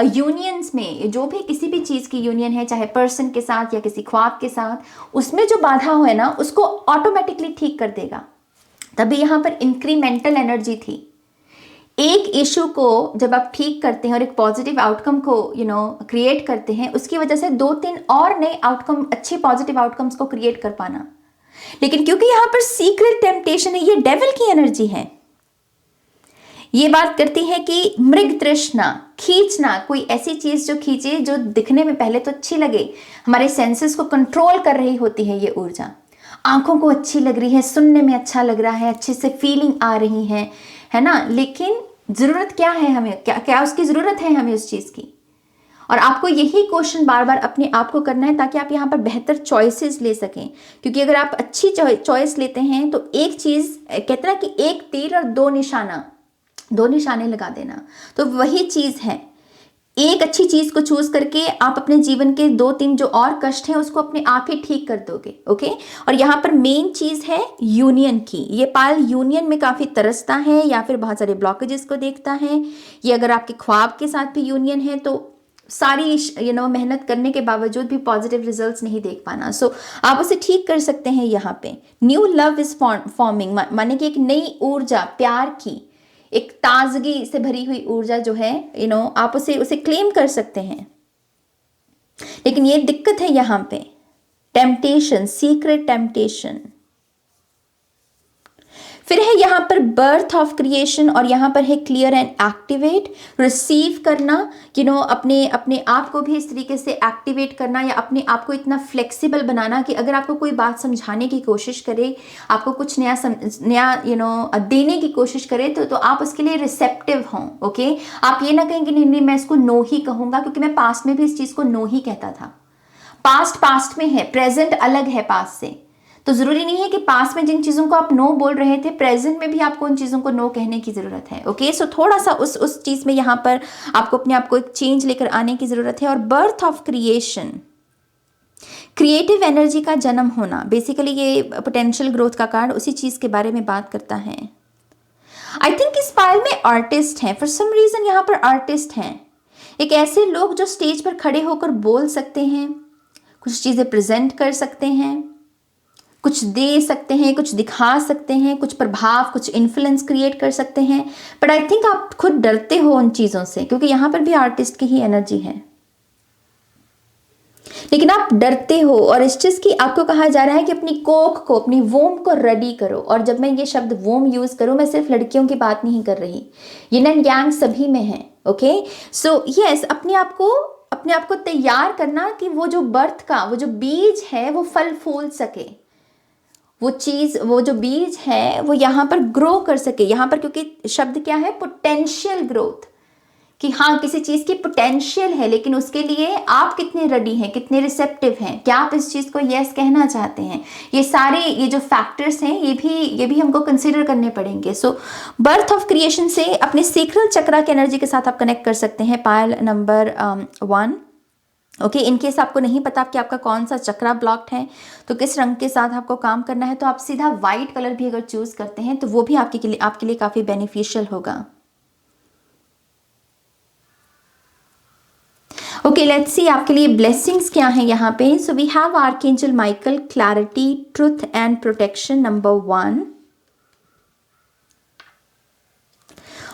यूनियंस में, जो भी किसी भी चीज की यूनियन है, चाहे पर्सन के साथ या किसी ख्वाब के साथ, उसमें जो बाधा है ना उसको ऑटोमेटिकली ठीक कर देगा। तभी यहां पर इंक्रीमेंटल एनर्जी थी। एक इशू को जब आप ठीक करते हैं और एक पॉजिटिव आउटकम को क्रिएट करते हैं, उसकी वजह से 2-3 और नए आउटकम, अच्छे पॉजिटिव आउटकम्स को क्रिएट कर पाना। लेकिन क्योंकि यहां पर सीक्रेट टेम्पटेशन है, ये डेविल की एनर्जी है। ये बात करती है कि मृग तृष्णा, खींचना, कोई ऐसी चीज जो खींचे जो दिखने में पहले तो अच्छी लगे, हमारे सेंसेस को कंट्रोल कर रही होती है ये ऊर्जा। आंखों को अच्छी लग रही है, सुनने में अच्छा लग रहा है, अच्छे से फीलिंग आ रही है ना। लेकिन जरूरत क्या है हमें, क्या उसकी जरूरत है हमें उस चीज की। और आपको यही क्वेश्चन बार बार अपने आप को करना है ताकि आप यहाँ पर बेहतर चॉइसेस ले सकें। क्योंकि अगर आप अच्छी चॉइस लेते हैं तो एक चीज कहते हैं कि एक तीर और 2 निशाने लगा देना, तो वही चीज है। एक अच्छी चीज को चूज करके आप अपने जीवन के 2-3 जो और कष्ट हैं उसको अपने आप ही ठीक कर दोगे। ओके और यहाँ पर मेन चीज है यूनियन की। ये पायल यूनियन में काफी तरसता है या फिर बहुत सारे ब्लॉकेजेस को देखता है। ये अगर आपके ख्वाब के साथ भी यूनियन है तो सारी मेहनत करने के बावजूद भी पॉजिटिव रिजल्ट्स नहीं देख पाना। सो आप उसे ठीक कर सकते हैं। यहाँ पे न्यू लव इज फॉर्मिंग, माने कि एक नई ऊर्जा, प्यार की एक ताजगी से भरी हुई ऊर्जा जो है आप उसे क्लेम कर सकते हैं। लेकिन ये दिक्कत है यहाँ पे, टेम्पटेशन, सीक्रेट टेम्पटेशन। फिर है यहाँ पर बर्थ ऑफ क्रिएशन, और यहाँ पर है क्लियर एंड एक्टिवेट, रिसीव करना, अपने आप को भी इस तरीके से एक्टिवेट करना या अपने आप को इतना फ्लेक्सिबल बनाना कि अगर आपको कोई बात समझाने की कोशिश करे, आपको कुछ नया देने की कोशिश करे तो आप उसके लिए रिसेप्टिव हों। ओके आप ये ना कहें कि नहीं मैं इसको नो ही कहूंगा, क्योंकि मैं पास्ट में भी इस चीज को नो ही कहता था। पास्ट में है, प्रेजेंट अलग है पास्ट से। तो जरूरी नहीं है कि पास में जिन चीजों को आप नो बोल रहे थे, प्रेजेंट में भी आपको उन चीजों को नो कहने की जरूरत है। ओके सो थोड़ा सा उस चीज में यहाँ पर आपको अपने आप को एक चेंज लेकर आने की जरूरत है। और birth of creation, creative energy का जन्म होना, बेसिकली ये पोटेंशियल ग्रोथ का कार्ड उसी चीज के बारे में बात करता है। आई थिंक इस पायल में आर्टिस्ट हैं, फॉर सम रीजन यहाँ पर आर्टिस्ट हैं। एक ऐसे लोग जो स्टेज पर खड़े होकर बोल सकते हैं, कुछ चीजें प्रेजेंट कर सकते हैं, कुछ दे सकते हैं, कुछ दिखा सकते हैं, कुछ प्रभाव, कुछ इन्फ्लुएंस क्रिएट कर सकते हैं। बट आई थिंक आप खुद डरते हो उन चीजों से, क्योंकि यहां पर भी आर्टिस्ट की ही एनर्जी है। लेकिन आप डरते हो और इस चीज की आपको कहा जा रहा है कि अपनी कोख को, अपनी वोम को रेडी करो। और जब मैं ये शब्द वोम यूज करूं, मैं सिर्फ लड़कियों की बात नहीं कर रही, ये एंड यांग सभी में है। ओके सो यस, अपने आप को तैयार करना कि वो जो बर्थ का वो जो बीज है वो फल फूल सके, वो जो बीज है वो यहाँ पर ग्रो कर सके। यहाँ पर क्योंकि शब्द क्या है, पोटेंशियल ग्रोथ, कि हाँ किसी चीज की पोटेंशियल है, लेकिन उसके लिए आप कितने रेडी हैं, कितने रिसेप्टिव हैं, क्या आप इस चीज को यस कहना चाहते हैं। ये जो फैक्टर्स हैं ये भी हमको कंसिडर करने पड़ेंगे। सो बर्थ ऑफ क्रिएशन से अपने सेक्रल चक्रा की एनर्जी के साथ आप कनेक्ट कर सकते हैं। Pile number 1। ओके इनकेस आपको नहीं पता कि आपका कौन सा चक्रा ब्लॉक्ड है तो किस रंग के साथ आपको काम करना है, तो आप सीधा वाइट कलर भी अगर चूज करते हैं तो वो भी आपके लिए काफी बेनिफिशियल होगा। ओके लेट्स सी आपके लिए ब्लेसिंग्स क्या हैं यहाँ पे। So we have archangel Michael, clarity, truth and protection number 1।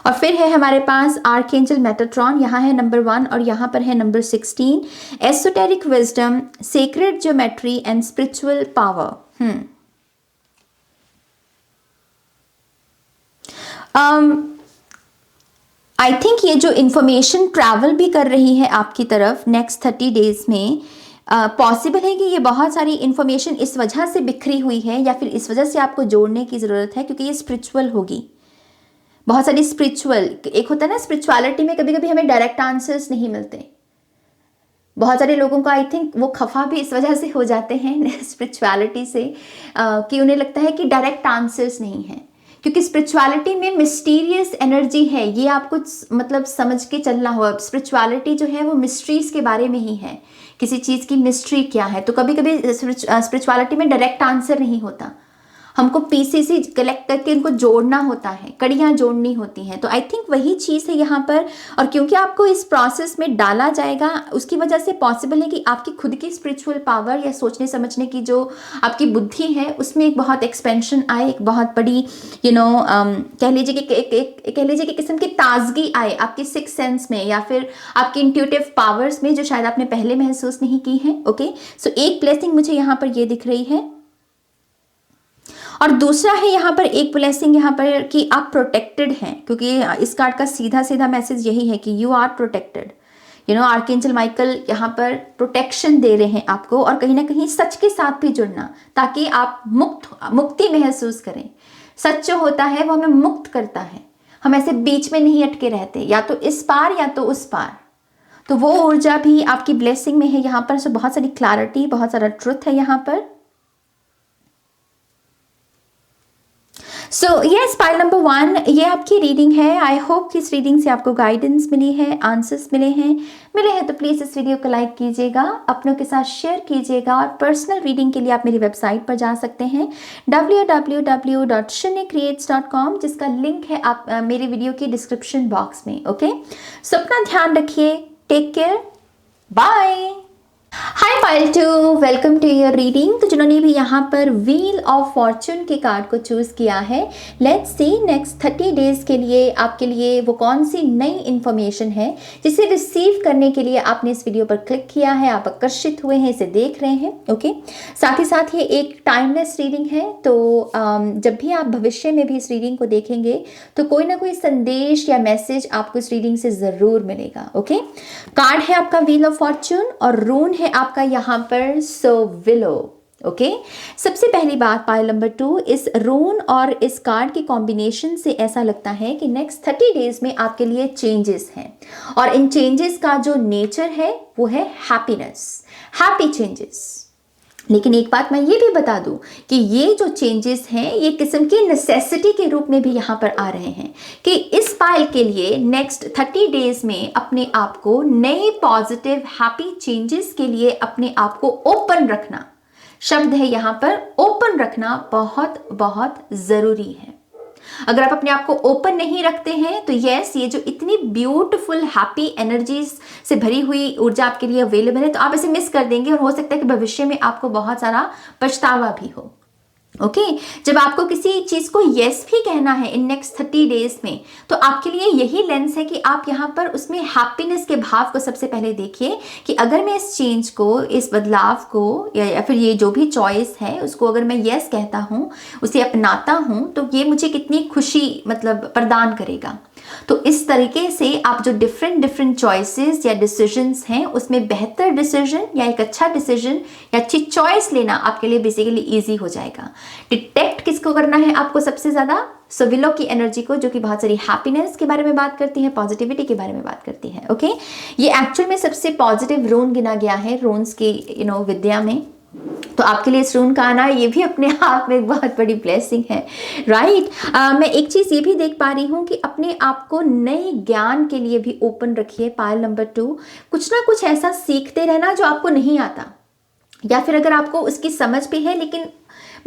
और फिर है हमारे पास आर्कएंजल मेटाट्रॉन, यहाँ है नंबर 1 और यहाँ पर है number 16, esoteric wisdom, sacred geometry and spiritual power. I think ये जो इंफॉर्मेशन ट्रैवल भी कर रही है आपकी तरफ नेक्स्ट 30 डेज में, पॉसिबल है कि ये बहुत सारी इंफॉर्मेशन इस वजह से बिखरी हुई है या फिर इस वजह से आपको जोड़ने की ज़रूरत है क्योंकि ये स्पिरिचुअल होगी, बहुत सारी स्पिरिचुअल। एक होता है ना स्पिरिचुअलिटी में कभी कभी हमें डायरेक्ट आंसर्स नहीं मिलते, बहुत सारे लोगों को आई थिंक वो खफा भी इस वजह से हो जाते हैं स्पिरिचुअलिटी से, कि उन्हें लगता है कि डायरेक्ट आंसर्स नहीं है, क्योंकि स्पिरिचुअलिटी में मिस्टीरियस एनर्जी है, ये आपको मतलब समझ के चलना होगा। स्पिरिचुअलिटी जो है वो मिस्ट्रीज के बारे में ही है, किसी चीज़ की मिस्ट्री क्या है। तो कभी कभी स्पिरिचुअलिटी में डायरेक्ट आंसर नहीं होता, हमको पीसीसी कलेक्ट करके इनको जोड़ना होता है, कड़ियाँ जोड़नी होती हैं। तो आई थिंक वही चीज़ है यहाँ पर, और क्योंकि आपको इस प्रोसेस में डाला जाएगा उसकी वजह से पॉसिबल है कि आपकी खुद की स्पिरिचुअल पावर या सोचने समझने की जो आपकी बुद्धि है उसमें एक बहुत एक्सपेंशन आए, एक बहुत बड़ी कह लीजिए कि किस्म की ताजगी आए आपकी सिक्स सेंस में या फिर आपकी इंट्यूटिव पावर्स में, जो शायद आपने पहले महसूस नहीं की है। ओके, सो एक ब्लेसिंग मुझे यहाँ पर ये दिख रही है, और दूसरा है यहाँ पर एक ब्लेसिंग यहाँ पर कि आप प्रोटेक्टेड हैं, क्योंकि इस कार्ड का सीधा सीधा मैसेज यही है कि you are protected. Archangel Michael यहाँ पर प्रोटेक्शन दे रहे हैं आपको, और कहीं ना कहीं सच के साथ भी जुड़ना ताकि आप मुक्ति महसूस करें। सच जो होता है वो हमें मुक्त करता है, हम ऐसे बीच में नहीं अटके रहते, या तो इस पार या तो उस पार। तो वो ऊर्जा भी आपकी ब्लेसिंग में है यहाँ पर। सो बहुत सारी क्लैरिटी, बहुत सारा ट्रुथ है यहाँ पर। सो यस, पाइल नंबर 1 ये आपकी रीडिंग है। आई होप कि इस रीडिंग से आपको गाइडेंस मिली है, आंसर्स मिले हैं तो प्लीज़ इस वीडियो को लाइक कीजिएगा, अपनों के साथ शेयर कीजिएगा, और पर्सनल रीडिंग के लिए आप मेरी वेबसाइट पर जा सकते हैं www.shunyacreates.com, जिसका लिंक है आप मेरी वीडियो की डिस्क्रिप्शन बॉक्स में। ओके, सो अपना ध्यान रखिए, take care, bye. Hi pile 2, welcome to your reading. तो जिन्होंने भी यहाँ पर व्हील ऑफ फॉर्चून के कार्ड को चूज़ किया है, लेट्स सी नेक्स्ट 30 डेज के लिए आपके लिए वो कौन सी नई इन्फॉर्मेशन है जिसे रिसीव करने के लिए आपने इस वीडियो पर क्लिक किया है, आप आकर्षित हुए हैं, इसे देख रहे हैं। ओके, साथ ही साथ ये एक टाइमलेस रीडिंग है, तो जब भी आप भविष्य में भी इस रीडिंग को देखेंगे तो कोई ना कोई संदेश या मैसेज आपको इस रीडिंग से ज़रूर मिलेगा। ओके, कार्ड है आपका व्हील ऑफ फॉर्चून और रून है आपका यहाँ पर सोविलो। ओके, सबसे पहली बात पाइल नंबर 2, इस रून और इस कार्ड के कॉम्बिनेशन से ऐसा लगता है कि नेक्स्ट 30 डेज में आपके लिए चेंजेस हैं, और इन चेंजेस का जो नेचर है वो है हैप्पीनेस, हैप्पी चेंजेस। लेकिन एक बात मैं ये भी बता दूं कि ये जो चेंजेस हैं ये किस्म की नेसेसिटी के रूप में भी यहाँ पर आ रहे हैं, कि इस पाइल के लिए नेक्स्ट 30 डेज में अपने आप को नए पॉजिटिव हैप्पी चेंजेस के लिए अपने आप को ओपन रखना, शब्द है यहाँ पर ओपन रखना, बहुत बहुत ज़रूरी है। अगर आप अपने आप को ओपन नहीं रखते हैं तो यस, ये जो इतनी ब्यूटीफुल हैप्पी एनर्जीज से भरी हुई ऊर्जा आपके लिए अवेलेबल है, तो आप इसे मिस कर देंगे और हो सकता है कि भविष्य में आपको बहुत सारा पछतावा भी हो। ओके, जब आपको किसी चीज़ को यस भी कहना है इन नेक्स्ट 30 डेज में, तो आपके लिए यही लेंस है कि आप यहाँ पर उसमें हैप्पीनेस के भाव को सबसे पहले देखिए कि अगर मैं इस चेंज को, इस बदलाव को, या फिर ये जो भी चॉइस है उसको अगर मैं यस कहता हूँ, उसे अपनाता हूँ, तो ये मुझे कितनी खुशी मतलब प्रदान करेगा। तो इस तरीके से आप जो डिफरेंट चॉइसेस या डिसीजंस हैं उसमें बेहतर डिसीजन या एक अच्छा डिसीजन या अच्छी चॉइस लेना आपके लिए बेसिकली इजी हो जाएगा। डिटेक्ट किसको करना है आपको सबसे ज़्यादा? सोविलो की एनर्जी को, जो कि बहुत सारी हैप्पीनेस के बारे में बात करती है, पॉजिटिविटी के बारे में बात करती है। ओके, ये एक्चुअल में सबसे पॉजिटिव रून गिना गया है रून्स की विद्या में। तो आपके लिए इस रून का आना ये भी अपने आप में एक बहुत बड़ी ब्लेसिंग है, राइट। मैं एक चीज़ ये भी देख पा रही हूँ कि अपने आप को नए ज्ञान के लिए भी ओपन रखिए। पायल नंबर 2, कुछ ना कुछ ऐसा सीखते रहना जो आपको नहीं आता, या फिर अगर आपको उसकी समझ भी है लेकिन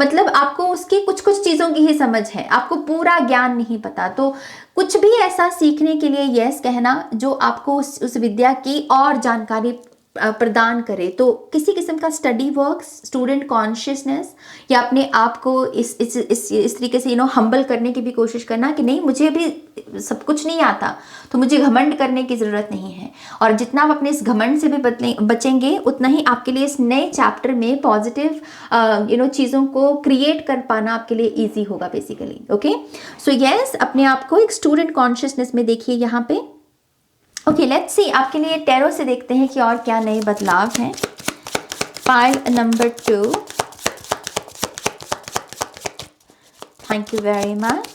मतलब आपको उसकी कुछ चीज़ों की ही समझ है, आपको पूरा ज्ञान नहीं पता, तो कुछ भी ऐसा सीखने के लिए यस कहना जो आपको उस विद्या की और जानकारी प्रदान करे। तो किसी किस्म का स्टडी वर्क, स्टूडेंट कॉन्शियसनेस, या अपने आप को इस तरीके से हम्बल करने की भी कोशिश करना कि नहीं, मुझे अभी सब कुछ नहीं आता तो मुझे घमंड करने की ज़रूरत नहीं है। और जितना आप अपने इस घमंड से भी बचेंगे उतना ही आपके लिए इस नए चैप्टर में पॉजिटिव चीज़ों को क्रिएट कर पाना आपके लिए ईजी होगा बेसिकली। ओके, सो यस, अपने आप को एक स्टूडेंट कॉन्शियसनेस में देखिए यहाँ पे। ओके, लेट्स सी, आपके लिए टैरो से देखते हैं कि और क्या नए बदलाव हैं। Pile number 2, thank you very much.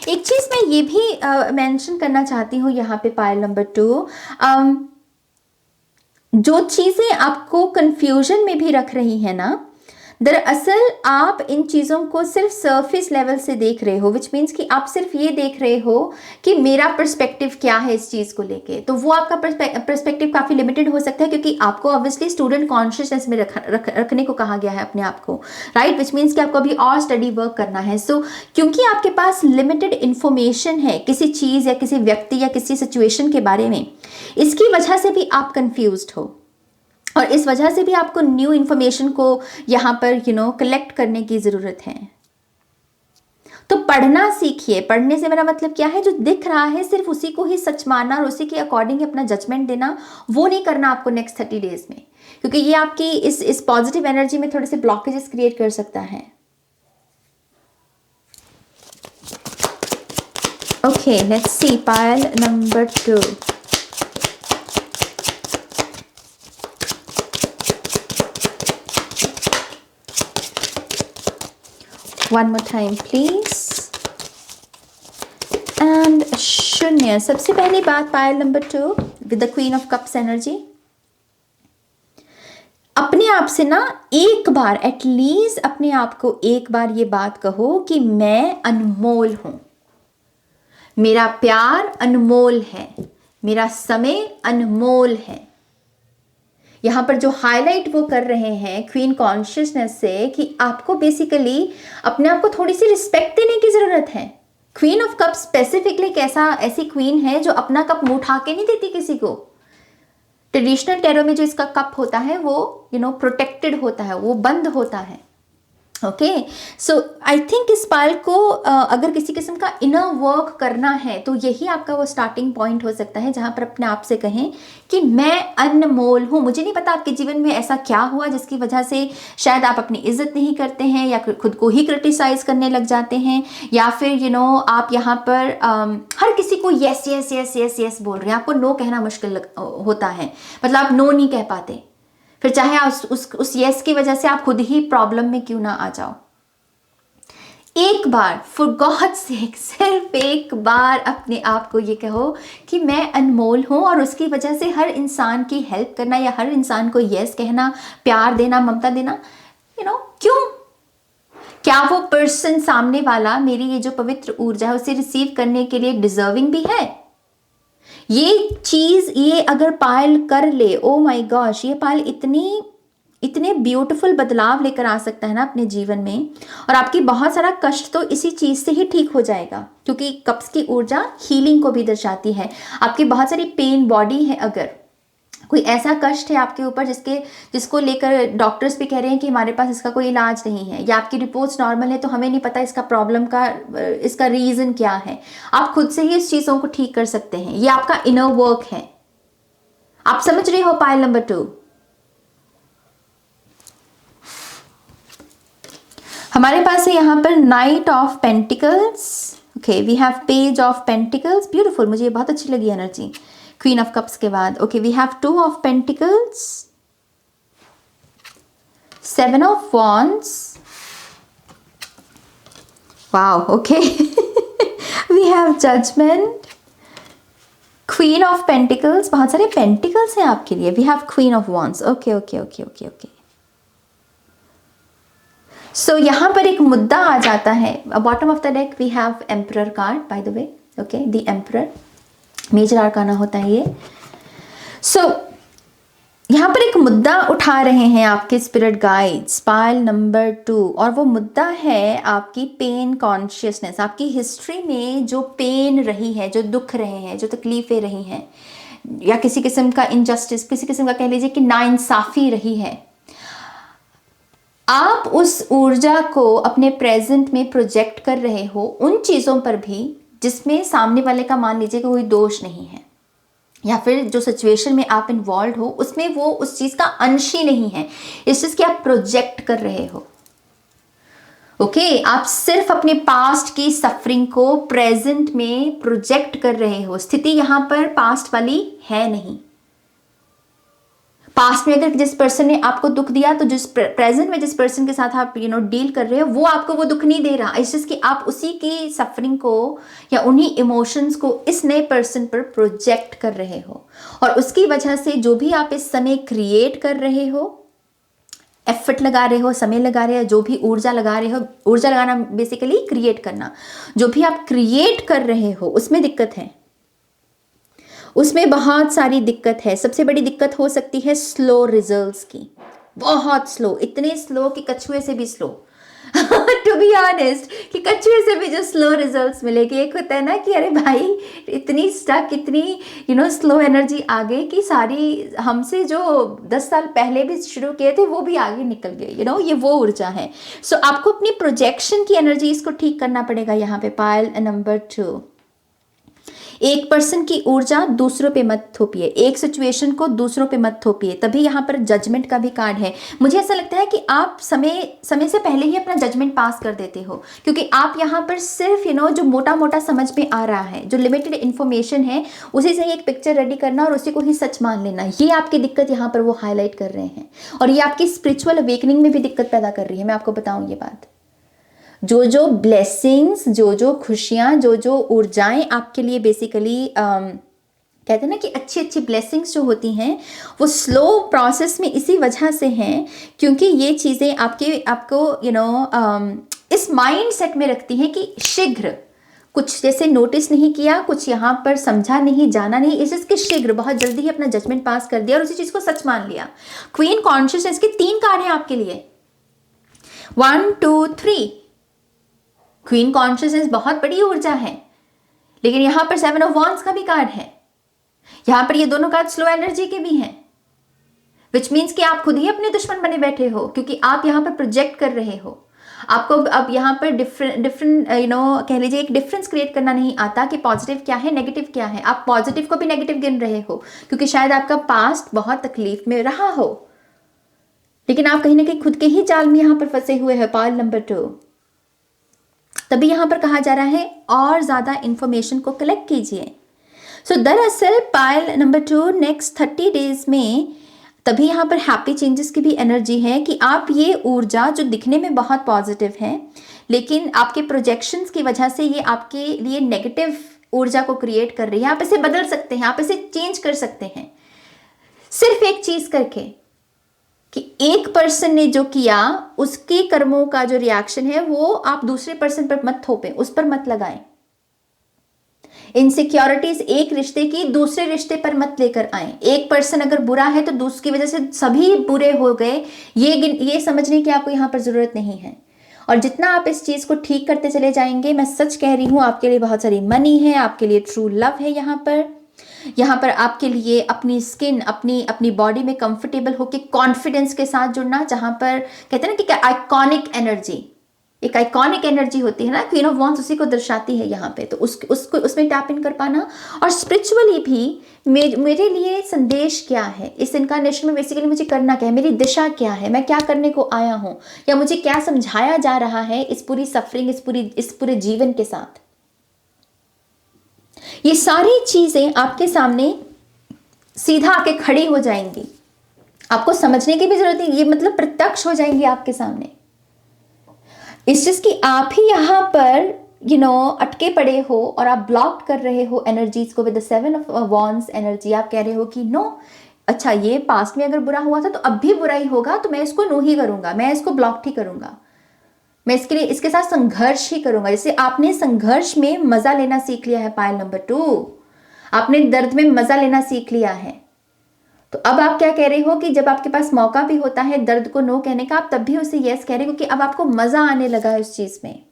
एक चीज मैं ये भी मेंशन करना चाहती हूँ यहाँ पे पाइल नंबर 2, जो चीजें आपको कंफ्यूजन में भी रख रही है ना, दरअसल आप इन चीज़ों को सिर्फ सरफेस लेवल से देख रहे हो, विच मीन्स कि आप सिर्फ ये देख रहे हो कि मेरा पर्सपेक्टिव क्या है इस चीज़ को लेके। तो वो आपका पर्सपेक्टिव काफ़ी लिमिटेड हो सकता है, क्योंकि आपको ऑब्वियसली स्टूडेंट कॉन्शियसनेस में रखने को कहा गया है अपने आप को, राइट, विच मीन्स कि आपको अभी और स्टडी वर्क करना है। सो क्योंकि आपके पास लिमिटेड इन्फॉर्मेशन है किसी चीज़ या किसी व्यक्ति या किसी सिचुएशन के बारे में, इसकी वजह से भी आप कन्फ्यूज्ड हो, और इस वजह से भी आपको न्यू इन्फॉर्मेशन को यहाँ पर कलेक्ट करने की ज़रूरत है। तो पढ़ना सीखिए। पढ़ने से मेरा मतलब क्या है, जो दिख रहा है सिर्फ उसी को ही सच मानना और उसी के अकॉर्डिंग अपना जजमेंट देना, वो नहीं करना आपको नेक्स्ट 30 डेज में, क्योंकि ये आपकी इस पॉजिटिव एनर्जी में थोड़े से ब्लॉकेजेस क्रिएट कर सकता है। Okay, let's see pile number 2। One more time please. And शून्य। सबसे पहली बात pile number 2 with the Queen of Cups energy, अपने आप से ना एक बार एटलीस्ट अपने आप को एक बार ये बात कहो कि मैं अनमोल हूं, मेरा प्यार अनमोल है, मेरा समय अनमोल है। यहाँ पर जो हाईलाइट वो कर रहे हैं क्वीन कॉन्शियसनेस से, कि आपको बेसिकली अपने आप को थोड़ी सी रिस्पेक्ट देने की ज़रूरत है। क्वीन ऑफ कप स्पेसिफिकली ऐसी क्वीन है जो अपना कप मुंह उठा के नहीं देती किसी को। ट्रेडिशनल टैरो में जो इसका कप होता है वो प्रोटेक्टेड होता है, वो बंद होता है। ओके, सो आई थिंक इस पाइल को अगर किसी किस्म का इनर वर्क करना है तो यही आपका वो स्टार्टिंग पॉइंट हो सकता है, जहां पर अपने आप से कहें कि मैं अनमोल हूं। मुझे नहीं पता आपके जीवन में ऐसा क्या हुआ जिसकी वजह से शायद आप अपनी इज्जत नहीं करते हैं, या खुद को ही क्रिटिसाइज करने लग जाते हैं, या फिर आप यहाँ पर हर किसी को yes yes yes yes yes बोल रहे हैं। आपको नो कहना मुश्किल होता है, मतलब आप नो नहीं कह पाते, फिर चाहे आप उस यस की वजह से आप खुद ही प्रॉब्लम में क्यों ना आ जाओ। एक बार फॉर गॉड सेक सिर्फ एक बार अपने आप को ये कहो कि मैं अनमोल हूं, और उसकी वजह से हर इंसान की हेल्प करना या हर इंसान को यस कहना, प्यार देना, ममता देना, क्यों? क्या वो पर्सन सामने वाला मेरी ये जो पवित्र ऊर्जा है उसे रिसीव करने के लिए डिजर्विंग भी है? ये चीज ये अगर पायल कर ले, ओ माय गॉश, ये पायल इतने ब्यूटीफुल बदलाव लेकर आ सकता है ना अपने जीवन में, और आपकी बहुत सारा कष्ट तो इसी चीज से ही ठीक हो जाएगा, क्योंकि कप्स की ऊर्जा हीलिंग को भी दर्शाती है। आपकी बहुत सारी पेन बॉडी है, अगर कोई ऐसा कष्ट है आपके ऊपर जिसको लेकर डॉक्टर्स भी कह रहे हैं कि हमारे पास इसका कोई इलाज नहीं है, या आपकी रिपोर्ट्स नॉर्मल है तो हमें नहीं पता इसका प्रॉब्लम का इसका रीज़न क्या है, आप खुद से ही इस चीज़ों को ठीक कर सकते हैं। ये आपका इनर वर्क है। आप समझ रहे हो पाइल नंबर 2? हमारे पास है यहाँ पर knight of pentacles. Okay, we have page of pentacles, beautiful, मुझे ये बहुत अच्छी लगी एनर्जी क्वीन ऑफ कप्स के बाद। Okay, we have 2 of pentacles, 7 of wands, wow, okay, we have judgement, queen of pentacles, बहुत सारे पेंटिकल्स हैं आपके लिए, we have queen of wands. Okay okay okay okay okay, so यहाँ पर एक मुद्दा आ जाता है। Bottom of the deck we have emperor card, by the way, okay, the emperor major arcana होता है ये। सो यहाँ पर एक मुद्दा उठा रहे हैं आपके स्पिरिट गाइड्स, पाइल नंबर 2, और वो मुद्दा है आपकी पेन कॉन्शियसनेस। आपकी हिस्ट्री में जो पेन रही है, जो दुख रहे हैं, जो तकलीफ़ें रही हैं, या किसी किस्म का इनजस्टिस, किसी किस्म का कह लीजिए कि नाइंसाफ़ी रही है, आप उस ऊर्जा को अपने प्रेजेंट में प्रोजेक्ट कर रहे हो उन चीज़ों पर भी जिसमें सामने वाले का मान लीजिए कि कोई दोष नहीं है, या फिर जो सिचुएशन में आप इन्वॉल्व हो उसमें वो उस चीज़ का अंश ही नहीं है, इस चीज़ की आप प्रोजेक्ट कर रहे हो। ओके, आप सिर्फ अपने पास्ट की सफरिंग को प्रेजेंट में प्रोजेक्ट कर रहे हो। स्थिति यहां पर पास्ट वाली है नहीं। पास्ट में अगर जिस पर्सन ने आपको दुख दिया, तो जिस प्रेजेंट में जिस पर्सन के साथ आप डील कर रहे हो वो आपको वो दुख नहीं दे रहा। इस चीज कि आप उसी की सफरिंग को या उन्हीं इमोशंस को इस नए पर्सन पर प्रोजेक्ट कर रहे हो, और उसकी वजह से जो भी आप इस समय क्रिएट कर रहे हो, एफर्ट लगा रहे हो, समय लगा रहे हो, जो भी ऊर्जा लगा रहे हो, ऊर्जा लगाना बेसिकली क्रिएट करना, जो भी आप क्रिएट कर रहे हो उसमें दिक्कत है, उसमें बहुत सारी दिक्कत है। सबसे बड़ी दिक्कत हो सकती है स्लो रिजल्ट्स की, बहुत स्लो, इतने स्लो कि कछुए से भी स्लो टू बी ऑनेस्ट, कि कछुए से भी जो स्लो रिजल्ट्स मिलेगी। एक होता है ना कि अरे भाई इतनी स्टक, इतनी स्लो एनर्जी आ गई कि सारी हमसे जो 10 साल पहले भी शुरू किए थे वो भी आगे निकल गए, ये वो ऊर्जा है। सो आपको अपनी प्रोजेक्शन की एनर्जी इसको ठीक करना पड़ेगा। यहाँ पे पाइल नंबर 2, एक पर्सन की ऊर्जा दूसरों पे मत थोपिए, एक सिचुएशन को दूसरों पे मत थोपिए। तभी यहाँ पर जजमेंट का भी कार्ड है। मुझे ऐसा लगता है कि आप समय से पहले ही अपना जजमेंट पास कर देते हो, क्योंकि आप यहाँ पर सिर्फ जो मोटा मोटा समझ में आ रहा है, जो लिमिटेड इन्फॉर्मेशन है, उसी से ही एक पिक्चर रेडी करना और उसी को ही सच मान लेना, ये आपकी दिक्कत यहाँ पर वो हाईलाइट कर रहे हैं, और ये आपकी स्पिरिचुअल अवेकनिंग में भी दिक्कत पैदा कर रही है। मैं आपको बताऊँ ये बात, जो ब्लेसिंग्स, जो खुशियाँ, जो ऊर्जाएं आपके लिए बेसिकली कहते हैं ना कि अच्छी ब्लेसिंग्स जो होती हैं वो स्लो प्रोसेस में इसी वजह से हैं, क्योंकि ये चीज़ें आपको इस माइंड सेट में रखती हैं कि शीघ्र, कुछ जैसे नोटिस नहीं किया, कुछ यहाँ पर समझा नहीं, जाना नहीं, इस चीज़ के शीघ्र बहुत जल्दी ही अपना जजमेंट पास कर दिया और उसी चीज़ को सच मान लिया। क्वीन कॉन्शियसनेस के 3 कार्ड हैं आपके लिए, 1 2 3। क्वीन कॉन्शियसनेस बहुत बड़ी ऊर्जा है, लेकिन यहां पर 7 ऑफ वॉन्ड्स का भी कार्ड है। यहां पर ये दोनों कार्ड स्लो एनर्जी के भी हैं, विच मीन्स कि आप खुद ही अपने दुश्मन बने बैठे हो, क्योंकि आप यहां पर प्रोजेक्ट कर रहे हो। आपको अब यहां पर डिफरेंट कह लीजिए एक डिफरेंस क्रिएट करना नहीं आता कि पॉजिटिव क्या है, नेगेटिव क्या है। आप पॉजिटिव को भी नेगेटिव गिन रहे हो, क्योंकि शायद आपका पास्ट बहुत तकलीफ में रहा हो, लेकिन आप कहीं ना कहीं खुद के ही जाल में यहां पर फंसे हुए हैं। पाइल नंबर 2, तभी यहां पर कहा जा रहा है और ज्यादा इंफॉर्मेशन को कलेक्ट कीजिए। सो दरअसल पाइल नंबर 2 नेक्स्ट 30 डेज में तभी यहां पर हैप्पी चेंजेस की भी एनर्जी है कि आप ये ऊर्जा जो दिखने में बहुत पॉजिटिव है, लेकिन आपके प्रोजेक्शंस की वजह से ये आपके लिए नेगेटिव ऊर्जा को क्रिएट कर रही है। आप इसे बदल सकते हैं, आप इसे चेंज कर सकते हैं, सिर्फ एक चीज करके कि एक पर्सन ने जो किया उसके कर्मों का जो रिएक्शन है वो आप दूसरे पर्सन पर मत थोपें, उस पर मत लगाएं। इनसिक्योरिटीज एक रिश्ते की दूसरे रिश्ते पर मत लेकर आए। एक पर्सन अगर बुरा है तो दूसरी वजह से सभी बुरे हो गए, ये समझने की आपको यहाँ पर जरूरत नहीं है। और जितना आप इस चीज को ठीक करते चले जाएंगे, मैं सच कह रही हूँ, आपके लिए बहुत सारी मनी है, आपके लिए ट्रू लव है। यहाँ पर आपके लिए अपनी स्किन, अपनी बॉडी में कंफर्टेबल होके कॉन्फिडेंस के साथ जुड़ना, जहां पर कहते हैं ना कि आइकॉनिक एनर्जी, एक आइकॉनिक एनर्जी होती है ना, क्वीन ऑफ वॉन्ड्स उसी को दर्शाती है यहाँ पे, तो उसमें टैप इन कर पाना। और स्पिरिचुअली भी मेरे लिए संदेश क्या है, इस इनकारनेशन में बेसिकली मुझे करना क्या है, मेरी दिशा क्या है, मैं क्या करने को आया हूँ, या मुझे क्या समझाया जा रहा है इस पूरी सफरिंग, इस पूरे जीवन के साथ। ये सारी चीजें आपके सामने सीधा आके खड़ी हो जाएंगी, आपको समझने की भी जरूरत नहीं, ये मतलब प्रत्यक्ष हो जाएंगी आपके सामने। इस चीज की आप ही यहां पर अटके पड़े हो और आप ब्लॉक कर रहे हो एनर्जीज को with the 7 of wands energy. आप कह रहे हो कि नो, अच्छा ये पास्ट में अगर बुरा हुआ था तो अब भी बुरा ही होगा, तो मैं इसको नो ही करूंगा, मैं इसको ब्लॉक ही करूंगा, मैं इसके साथ संघर्ष ही करूंगा। जैसे आपने संघर्ष में मजा लेना सीख लिया है, पाइल नंबर 2, आपने दर्द में मजा लेना सीख लिया है, तो अब आप क्या कह रहे हो कि जब आपके पास मौका भी होता है दर्द को नो कहने का, आप तब भी उसे यस कह रहे हो, क्योंकि अब आपको मजा आने लगा है उस चीज में।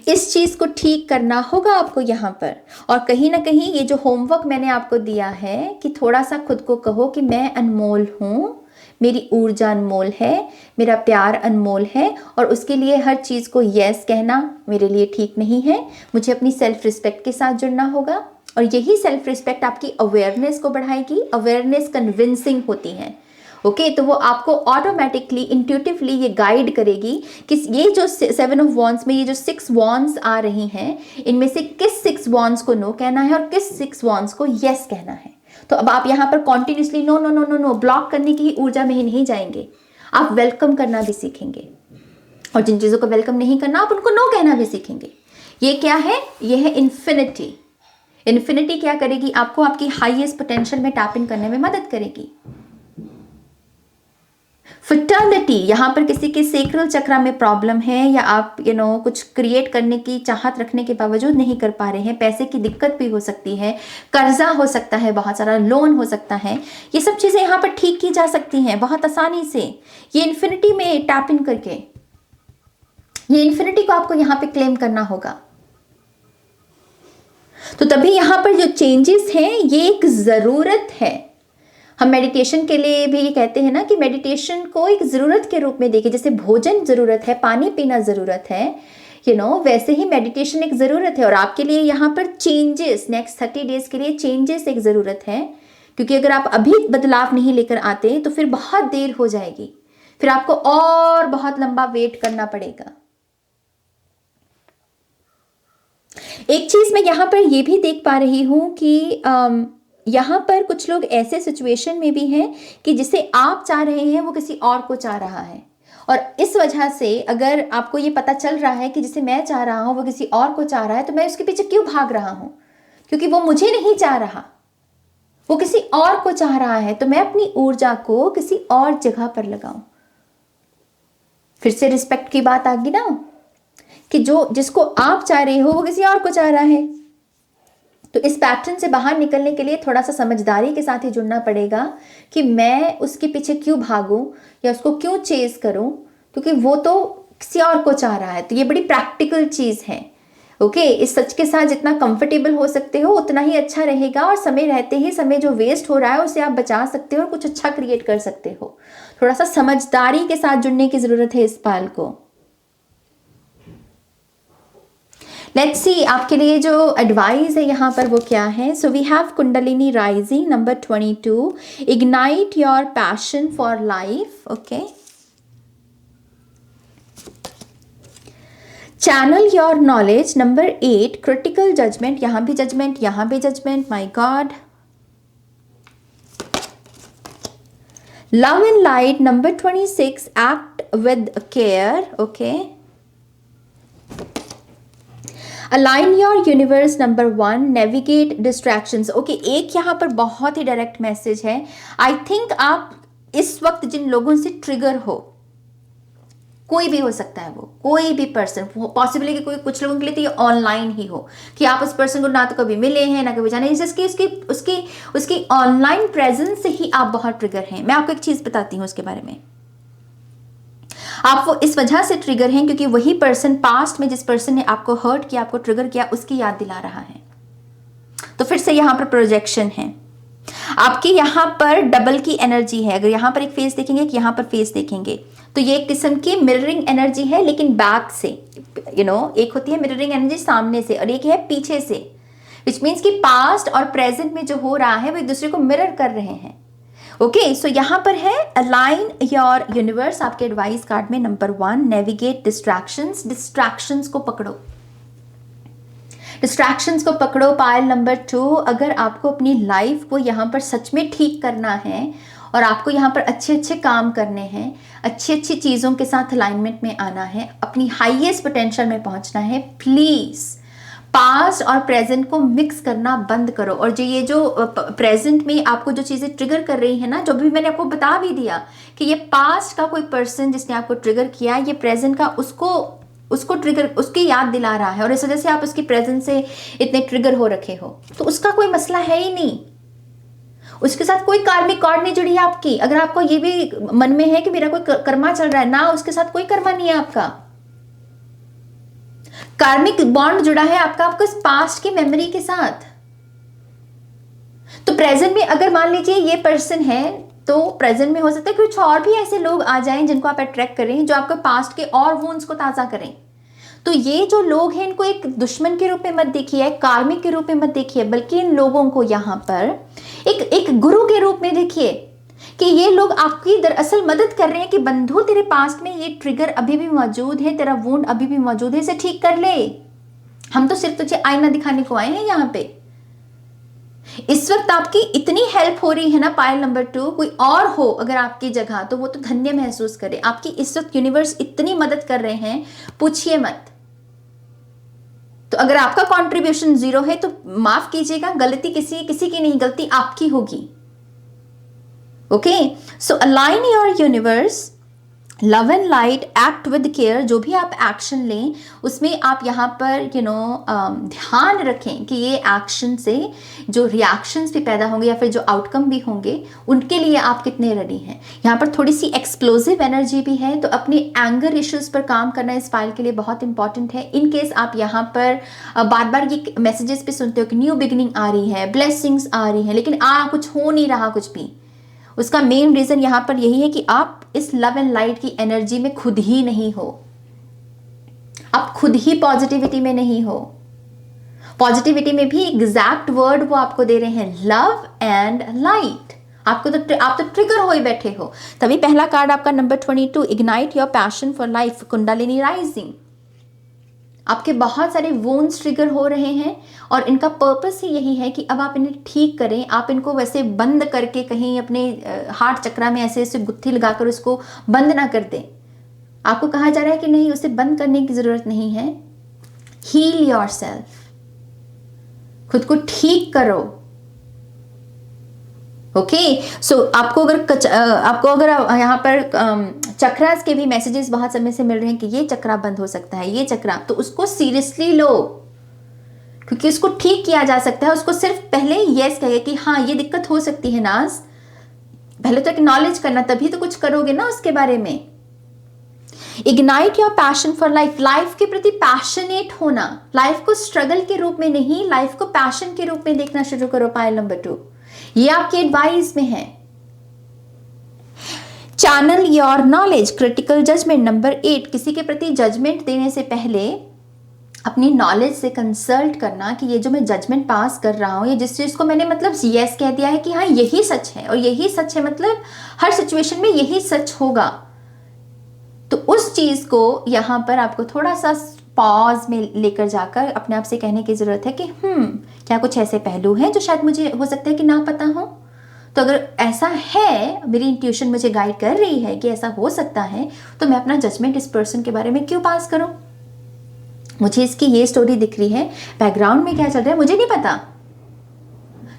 इस चीज को ठीक करना होगा आपको यहाँ पर। और कहीं ना कहीं ये जो होमवर्क मैंने आपको दिया है कि थोड़ा सा खुद को कहो कि मैं अनमोल हूं, मेरी ऊर्जा अनमोल है, मेरा प्यार अनमोल है, और उसके लिए हर चीज को यस कहना मेरे लिए ठीक नहीं है। मुझे अपनी सेल्फ रिस्पेक्ट के साथ जुड़ना होगा, और यही सेल्फ रिस्पेक्ट आपकी अवेयरनेस को बढ़ाएगी। अवेयरनेस कन्विंसिंग होती है, ओके तो वो आपको ऑटोमेटिकली इंट्यूटिवली ये गाइड करेगी कि ये जो 7 ऑफ वॉन्ड्स में ये जो 6 वॉन्ड्स आ रही हैं, इनमें से किस 6 वॉन्ड्स को नो कहना है और किस 6 वॉन्ड्स को यस कहना है। तो अब आप यहाँ पर continuously no no no no no block करने की ऊर्जा में ही नहीं जाएंगे, आप वेलकम करना भी सीखेंगे, और जिन चीज़ों को वेलकम नहीं करना आप उनको नो कहना भी सीखेंगे। ये क्या है? ये है इन्फिनिटी। इन्फिनिटी क्या करेगी? आपको आपकी हाईएस्ट पोटेंशियल में टैप इन करने में मदद करेगी। फर्टिलिटी, यहाँ पर किसी के सेक्रल चक्रा में प्रॉब्लम है, या आप कुछ क्रिएट करने की चाहत रखने के बावजूद नहीं कर पा रहे हैं, पैसे की दिक्कत भी हो सकती है, कर्जा हो सकता है, बहुत सारा लोन हो सकता है, ये सब चीजें यहाँ पर ठीक की जा सकती हैं बहुत आसानी से, ये इन्फिनिटी में टैप इन करके। ये इन्फिनिटी को आपको यहाँ पे क्लेम करना होगा। तो तभी यहाँ पर जो चेंजेस हैं ये एक जरूरत है। हम मेडिटेशन के लिए भी कहते हैं ना कि मेडिटेशन को एक ज़रूरत के रूप में देखें, जैसे भोजन ज़रूरत है, पानी पीना ज़रूरत है, वैसे ही मेडिटेशन एक ज़रूरत है। और आपके लिए यहाँ पर चेंजेस, नेक्स्ट 30 डेज के लिए चेंजेस एक ज़रूरत है, क्योंकि अगर आप अभी बदलाव नहीं लेकर आते तो फिर बहुत देर हो जाएगी, फिर आपको और बहुत लंबा वेट करना पड़ेगा। एक चीज़ मैं यहाँ पर ये भी देख पा रही हूँ कि यहाँ पर कुछ लोग ऐसे सिचुएशन में भी हैं कि जिसे आप चाह रहे हैं वो किसी और को चाह रहा है, और इस वजह से अगर आपको ये पता चल रहा है कि जिसे मैं चाह रहा हूँ वो किसी और को चाह रहा है, तो मैं उसके पीछे क्यों भाग रहा हूँ? क्योंकि वो मुझे नहीं चाह रहा, वो किसी और को चाह रहा है, तो मैं अपनी ऊर्जा को किसी और जगह पर लगाऊं। फिर से रिस्पेक्ट की बात आ गई ना, कि जिसको आप चाह रहे हो वो किसी और को चाह रहा है। तो इस पैटर्न से बाहर निकलने के लिए थोड़ा सा समझदारी के साथ ही जुड़ना पड़ेगा कि मैं उसके पीछे क्यों भागूं या उसको क्यों चेज करूं, क्योंकि वो तो किसी और को चाह रहा है। तो ये बड़ी प्रैक्टिकल चीज़ है, ओके। इस सच के साथ जितना कंफर्टेबल हो सकते हो उतना ही अच्छा रहेगा, और समय रहते ही समय जो वेस्ट हो रहा है उसे आप बचा सकते हो और कुछ अच्छा क्रिएट कर सकते हो। थोड़ा सा समझदारी के साथ जुड़ने की ज़रूरत है इस पाल को। लेट्स सी आपके लिए जो एडवाइस है यहाँ पर वो क्या है। So we have kundalini rising number 22, ignite your passion for life, okay. Channel your knowledge number 8, critical judgement, यहाँ भी जजमेंट, यहाँ भी judgement, my god. Love and light number 26, act with care, okay. Align your universe number 1, navigate distractions, okay. एक यहाँ पर बहुत ही direct message है। I think आप इस वक्त जिन लोगों से ट्रिगर हो, कोई भी हो सकता है, वो कोई भी पर्सन, पॉसिबल है कि कोई कुछ लोगों के लिए तो ये ऑनलाइन ही हो कि आप उस पर्सन को ना तो कभी मिले हैं ना कभी जाने, जिसकी उसकी ऑनलाइन प्रेजेंस से ही आप बहुत ट्रिगर हैं। मैं आपको एक चीज़ बताती हूँ उसके बारे में। आप वो इस वजह से ट्रिगर हैं क्योंकि वही पर्सन पास्ट में जिस पर्सन ने आपको हर्ट किया, आपको ट्रिगर किया, उसकी याद दिला रहा है। तो फिर से यहाँ पर प्रोजेक्शन है, आपकी यहाँ पर डबल की एनर्जी है। अगर यहाँ पर एक फेस देखेंगे, यहाँ पर फेस देखेंगे, तो ये एक किस्म की मिररिंग एनर्जी है, लेकिन बैक से, एक होती है मिररिंग एनर्जी सामने से और एक है पीछे से, विच मीन्स कि पास्ट और प्रेजेंट में जो हो रहा है वो एक दूसरे को मिरर कर रहे हैं, ओके। सो यहाँ पर है अलाइन योर यूनिवर्स, आपके एडवाइस कार्ड में नंबर 1, नेविगेट डिस्ट्रैक्शंस, डिस्ट्रैक्शंस को पकड़ो, डिस्ट्रैक्शंस को पकड़ो। पायल नंबर 2, अगर आपको अपनी लाइफ को यहाँ पर सच में ठीक करना है और आपको यहाँ पर अच्छे अच्छे काम करने हैं, अच्छी अच्छी चीज़ों के साथ अलाइनमेंट में आना है, अपनी हाईएस्ट पोटेंशियल में पहुँचना है, प्लीज़ पास्ट और प्रेजेंट को मिक्स करना बंद करो। और जो ये जो प्रेजेंट में आपको जो चीज़ें ट्रिगर कर रही है ना, जो भी मैंने आपको बता भी दिया कि ये पास्ट का कोई पर्सन जिसने आपको ट्रिगर किया, ये प्रेजेंट का उसको ट्रिगर, उसकी याद दिला रहा है, और इस वजह से आप उसकी प्रेजेंस से इतने ट्रिगर हो रखे हो। तो उसका कोई मसला है ही नहीं, उसके साथ कोई कार्मिक कॉर्ड नहीं जुड़ी है आपकी। अगर आपको ये भी मन में है कि मेरा कोई कर्मा चल रहा है ना, उसके साथ कोई कर्मा नहीं है आपका। कार्मिक बॉन्ड जुड़ा है आपका पास्ट की मेमोरी के साथ। तो प्रेजेंट में अगर मान लीजिए ये पर्सन है, तो प्रेजेंट में हो सकता है कुछ और भी ऐसे लोग आ जाएं जिनको आप अट्रैक्ट करें, जो आपके पास्ट के और वुंड्स को ताजा करें। तो ये जो लोग हैं, इनको एक दुश्मन के रूप में मत देखिए, कार्मिक के रूप में मत देखिए, बल्कि इन लोगों को यहाँ पर एक गुरु के रूप में देखिए कि ये लोग आपकी दरअसल मदद कर रहे हैं कि बंधु तेरे पास्ट में ये ट्रिगर अभी भी मौजूद है, तेरा वुंड अभी भी मौजूद है, इसे ठीक कर ले। हम तो सिर्फ तुझे आईना दिखाने को आए हैं यहाँ पे। इस वक्त आपकी इतनी हेल्प हो रही है ना पायल नंबर 2, कोई और हो अगर आपकी जगह तो वो तो धन्य महसूस करे। आपकी इस वक्त यूनिवर्स इतनी मदद कर रहे हैं, पूछिए मत। तो अगर आपका कंट्रीब्यूशन 0 है तो माफ कीजिएगा, गलती किसी की नहीं, गलती आपकी होगी। Okay, so align your universe, love and light, act with care. जो भी आप एक्शन लें उसमें आप यहाँ पर ध्यान रखें कि ये एक्शन से जो रिएक्शंस भी पैदा होंगे या फिर जो आउटकम भी होंगे उनके लिए आप कितने रेडी हैं। यहाँ पर थोड़ी सी एक्सप्लोजिव एनर्जी भी है, तो अपने एंगर इश्यूज पर काम करना इस फाइल के लिए बहुत इंपॉर्टेंट है। इन केस आप यहाँ पर बार बार ये मैसेजेस पे सुनते हो कि न्यू बिगिनिंग आ रही है, ब्लेसिंग्स आ रही हैं, लेकिन कुछ हो नहीं रहा कुछ भी, उसका मेन रीजन यहां पर यही है कि आप इस लव एंड लाइट की एनर्जी में खुद ही नहीं हो। आप खुद ही पॉजिटिविटी में नहीं हो। पॉजिटिविटी में भी एग्जैक्ट वर्ड वो आपको दे रहे हैं, लव एंड लाइट। आप तो ट्रिगर हो ही बैठे हो। तभी पहला कार्ड आपका number 22, ignite your passion for life, kundalini rising. आपके बहुत सारे वोन्स ट्रिगर हो रहे हैं और इनका पर्पस ही यही है कि अब आप इन्हें ठीक करें। आप इनको वैसे बंद करके कहीं अपने हार्ट चक्रा में ऐसे ऐसे गुत्थी लगाकर उसको बंद ना कर दें। आपको कहा जा रहा है कि नहीं, उसे बंद करने की जरूरत नहीं है। हील योरसेल्फ, खुद को ठीक करो। ओके, सो आपको अगर यहाँ पर चक्रास के भी मैसेजेस बहुत समय से मिल रहे हैं कि ये चक्रा बंद हो सकता है, ये चक्रा, तो उसको सीरियसली लो, क्योंकि उसको ठीक किया जा सकता है। उसको सिर्फ पहले यस कहिए कि हाँ ये दिक्कत हो सकती है नाज, पहले तो एक्नॉलेज करना, तभी तो कुछ करोगे ना उसके बारे में। Ignite your passion for life, life के प्रति पैशनेट होना, लाइफ को स्ट्रगल के रूप में नहीं, लाइफ को पैशन के रूप में देखना शुरू करो। पायल नंबर 2, ये आपकी एडवाइस में है। Channel your knowledge, critical judgement number 8, किसी के प्रति जजमेंट देने से पहले अपनी नॉलेज से कंसल्ट करना कि ये जो मैं जजमेंट पास कर रहा हूं, ये जिस चीज को मैंने यस कह दिया है कि हाँ यही सच है और यही सच है, मतलब हर सिचुएशन में यही सच होगा, तो उस चीज को यहां पर आपको थोड़ा सा पॉज में लेकर जाकर अपने आप से कहने की जरूरत है कि क्या कुछ ऐसे पहलू हैं जो शायद मुझे हो सकता है कि ना पता हो। तो अगर ऐसा है, मेरी इंट्यूशन मुझे गाइड कर रही है कि ऐसा हो सकता है, तो मैं अपना जजमेंट इस पर्सन के बारे में क्यों पास करूं। मुझे इसकी ये स्टोरी दिख रही है, बैकग्राउंड में क्या चल रहा है मुझे नहीं पता।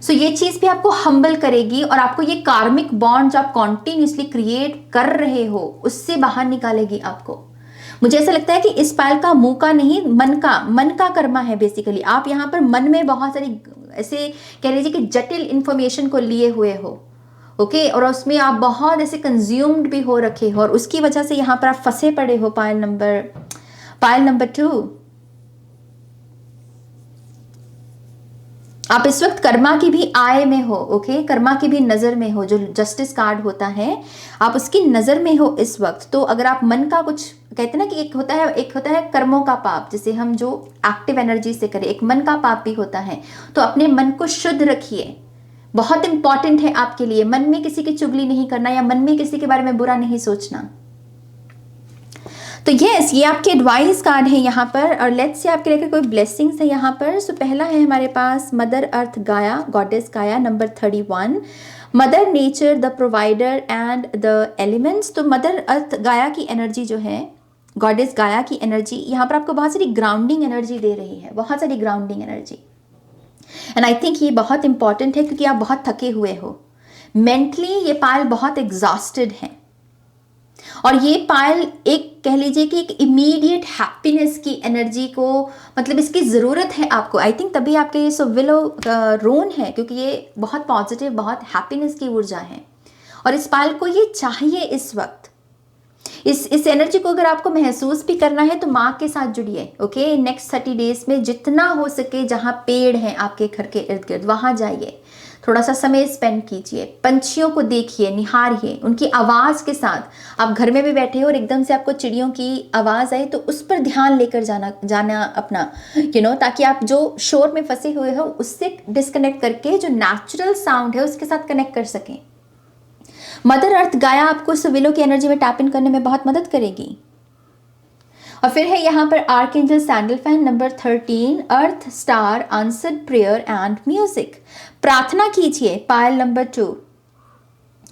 सो ये चीज भी आपको हम्बल करेगी और आपको ये कार्मिक बॉन्ड जो आप कॉन्टिन्यूसली क्रिएट कर रहे हो उससे बाहर निकालेगी आपको। मुझे ऐसा लगता है कि इस पायल का मुंह का नहीं, मन का कर्मा है बेसिकली। आप यहाँ पर मन में बहुत सारी ऐसे कह लीजिए कि जटिल इंफॉर्मेशन को लिए हुए हो, ओके, और उसमें आप बहुत ऐसे कंज्यूम्ड भी हो रखे हो और उसकी वजह से यहाँ पर आप फंसे पड़े हो। पायल नंबर 2, आप इस वक्त कर्मा की भी आय में हो, ओके, कर्मा की भी नजर में हो। जो जस्टिस कार्ड होता है आप उसकी नजर में हो इस वक्त। तो अगर आप मन का कुछ कहते हैं ना कि एक होता है कर्मों का पाप, जिसे हम जो एक्टिव एनर्जी से करें, एक मन का पाप भी होता है। तो अपने मन को शुद्ध रखिए, बहुत इंपॉर्टेंट है आपके लिए। मन में किसी की चुगली नहीं करना या मन में किसी के बारे में बुरा नहीं सोचना। तो यस, ये आपके एडवाइस कार्ड है यहाँ पर। और लेट्स से आपके लेकर कोई ब्लेसिंग्स है यहाँ पर। सो पहला है हमारे पास मदर अर्थ गाया, गॉडेस गाया, number 31, mother nature the provider and the elements. तो मदर अर्थ गाया की एनर्जी जो है, गॉडेस गाया की एनर्जी यहाँ पर आपको बहुत सारी ग्राउंडिंग एनर्जी दे रही है, बहुत सारी grounding energy. And I think ये बहुत इंपॉर्टेंट है क्योंकि आप बहुत थके हुए हो मेंटली। ये पायल बहुत एग्जॉस्टेड है। और ये पायल एक कह लीजिए कि एक इमीडिएट हैप्पीनेस की एनर्जी को, मतलब इसकी ज़रूरत है आपको। आई थिंक तभी आपके ये सो विलो रोन है, क्योंकि ये बहुत पॉजिटिव, बहुत हैप्पीनेस की ऊर्जा है और इस पायल को ये चाहिए इस वक्त। इस एनर्जी को अगर आपको महसूस भी करना है तो माँ के साथ जुड़िए। ओके, नेक्स्ट 30 डेज में जितना हो सके जहाँ पेड़ हैं आपके घर के इर्द गिर्द वहाँ जाइए, थोड़ा सा समय स्पेंड कीजिए, पंछियों को देखिए, निहारिए, उनकी आवाज़ के साथ। आप घर में भी बैठे हो और एकदम से आपको चिड़ियों की आवाज़ आए तो उस पर ध्यान लेकर जाना अपना, ताकि आप जो शोर में फंसे हुए हो उससे डिस्कनेक्ट करके जो नेचुरल साउंड है उसके साथ कनेक्ट कर सकें। मदर अर्थ गाया आपको सविलो की एनर्जी में टैप इन करने में बहुत मदद करेगी। और फिर है यहाँ पर archangel Sandalphon number 13, earth star answered prayer and music. प्रार्थना कीजिए, पायल नंबर 2।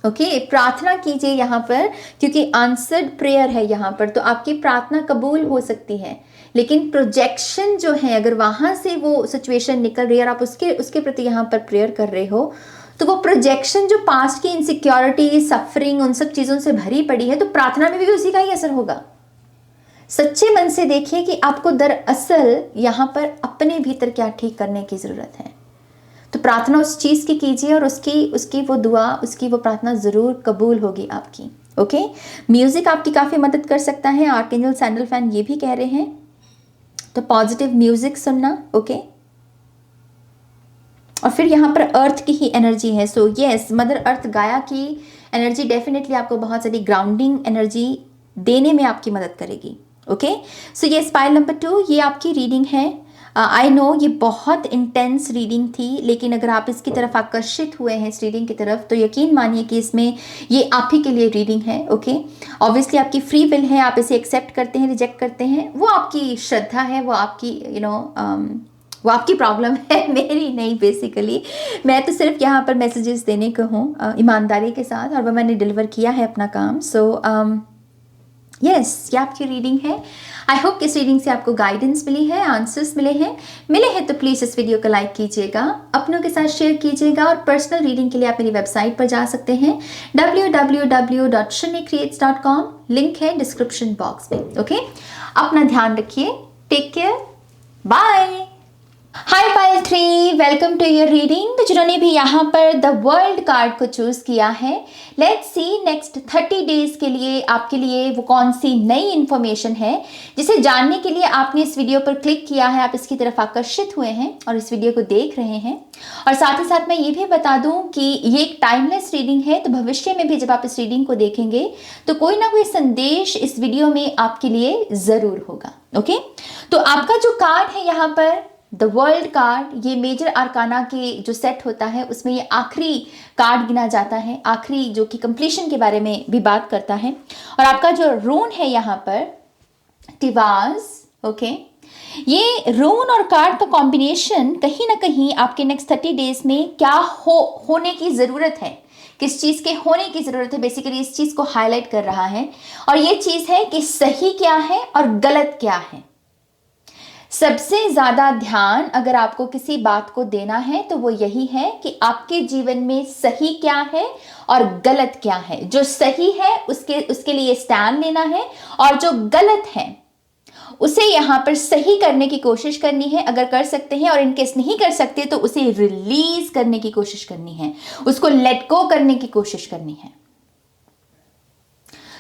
ओके, प्रार्थना कीजिए यहाँ पर, क्योंकि आंसर्ड प्रेयर है यहाँ पर, तो आपकी प्रार्थना कबूल हो सकती है। लेकिन प्रोजेक्शन जो है, अगर वहाँ से वो सिचुएशन निकल रही है और आप उसके प्रति यहाँ पर प्रेयर कर रहे हो, तो वो प्रोजेक्शन जो पास्ट की इनसिक्योरिटी, सफरिंग, उन सब चीज़ों से भरी पड़ी है, तो प्रार्थना में भी उसी का ही असर होगा। सच्चे मन से देखिए कि आपको दरअसल यहाँ पर अपने भीतर क्या ठीक करने की ज़रूरत है। तो प्रार्थना उस चीज़ की कीजिए और उसकी वो दुआ, उसकी वो प्रार्थना ज़रूर कबूल होगी आपकी। ओके, म्यूज़िक आपकी काफ़ी मदद कर सकता है, आर्कएंजल सैंडलफैन ये भी कह रहे हैं। तो पॉजिटिव म्यूज़िक सुनना। ओके, और फिर यहाँ पर अर्थ की ही एनर्जी है। सो यस, मदर अर्थ गाया की एनर्जी डेफिनेटली आपको बहुत सारी ग्राउंडिंग एनर्जी देने में आपकी मदद करेगी। ओके, सो ये पायल नंबर 2, ये आपकी रीडिंग है। आई नो ये बहुत इंटेंस रीडिंग थी, लेकिन अगर आप इसकी तरफ आकर्षित हुए हैं, इस रीडिंग की तरफ, तो यकीन मानिए कि इसमें ये आप ही के लिए रीडिंग है। ओके, ऑब्वियसली आपकी फ्री विल है, आप इसे एक्सेप्ट करते हैं, रिजेक्ट करते हैं, वो आपकी श्रद्धा है, वो आपकी वो आपकी प्रॉब्लम है, मेरी नहीं। बेसिकली मैं तो सिर्फ यहाँ पर मैसेजेस देने को हूँ ईमानदारी के साथ, और वो मैंने डिलीवर किया है अपना काम। सो यस, ये आपकी रीडिंग है। आई होप कि इस रीडिंग से आपको गाइडेंस मिली है, आंसर्स मिले हैं तो प्लीज़ इस वीडियो को लाइक कीजिएगा, अपनों के साथ शेयर कीजिएगा, और पर्सनल रीडिंग के लिए आप मेरी वेबसाइट पर जा सकते हैं www.shunycreates.com, लिंक है डिस्क्रिप्शन बॉक्स में। ओके, अपना ध्यान रखिए, take care, bye. Hi pile 3, welcome to your reading. तो जिन्होंने भी यहाँ पर द वर्ल्ड कार्ड को चूज किया है, लेट्स सी नेक्स्ट 30 डेज के लिए आपके लिए वो कौन सी नई इन्फॉर्मेशन है जिसे जानने के लिए आपने इस वीडियो पर क्लिक किया है, आप इसकी तरफ आकर्षित हुए हैं और इस वीडियो को देख रहे हैं। और साथ ही साथ मैं ये भी बता दूं कि ये एक टाइमलेस रीडिंग है, तो भविष्य में भी जब आप इस रीडिंग को देखेंगे तो कोई ना कोई संदेश इस वीडियो में आपके लिए जरूर होगा। ओके, तो आपका जो कार्ड है यहाँ पर द वर्ल्ड कार्ड, ये मेजर आर्काना के जो सेट होता है उसमें ये आखिरी कार्ड गिना जाता है, आखिरी जो कि कंप्लीशन के बारे में भी बात करता है। और आपका जो रून है यहाँ पर टिवाज। ओके, ये रून और कार्ड का कॉम्बिनेशन कहीं ना कहीं आपके नेक्स्ट 30 डेज में क्या होने की ज़रूरत है, किस चीज़ के होने की ज़रूरत है, बेसिकली इस चीज़ को हाईलाइट कर रहा है। और ये चीज़ है कि सही क्या है और गलत क्या है। सबसे ज़्यादा ध्यान अगर आपको किसी बात को देना है तो वो यही है कि आपके जीवन में सही क्या है और गलत क्या है। जो सही है उसके लिए स्टैंड लेना है, और जो गलत है उसे यहाँ पर सही करने की कोशिश करनी है अगर कर सकते हैं, और इनकेस नहीं कर सकते तो उसे रिलीज करने की कोशिश करनी है, उसको लेट गो करने की कोशिश करनी है।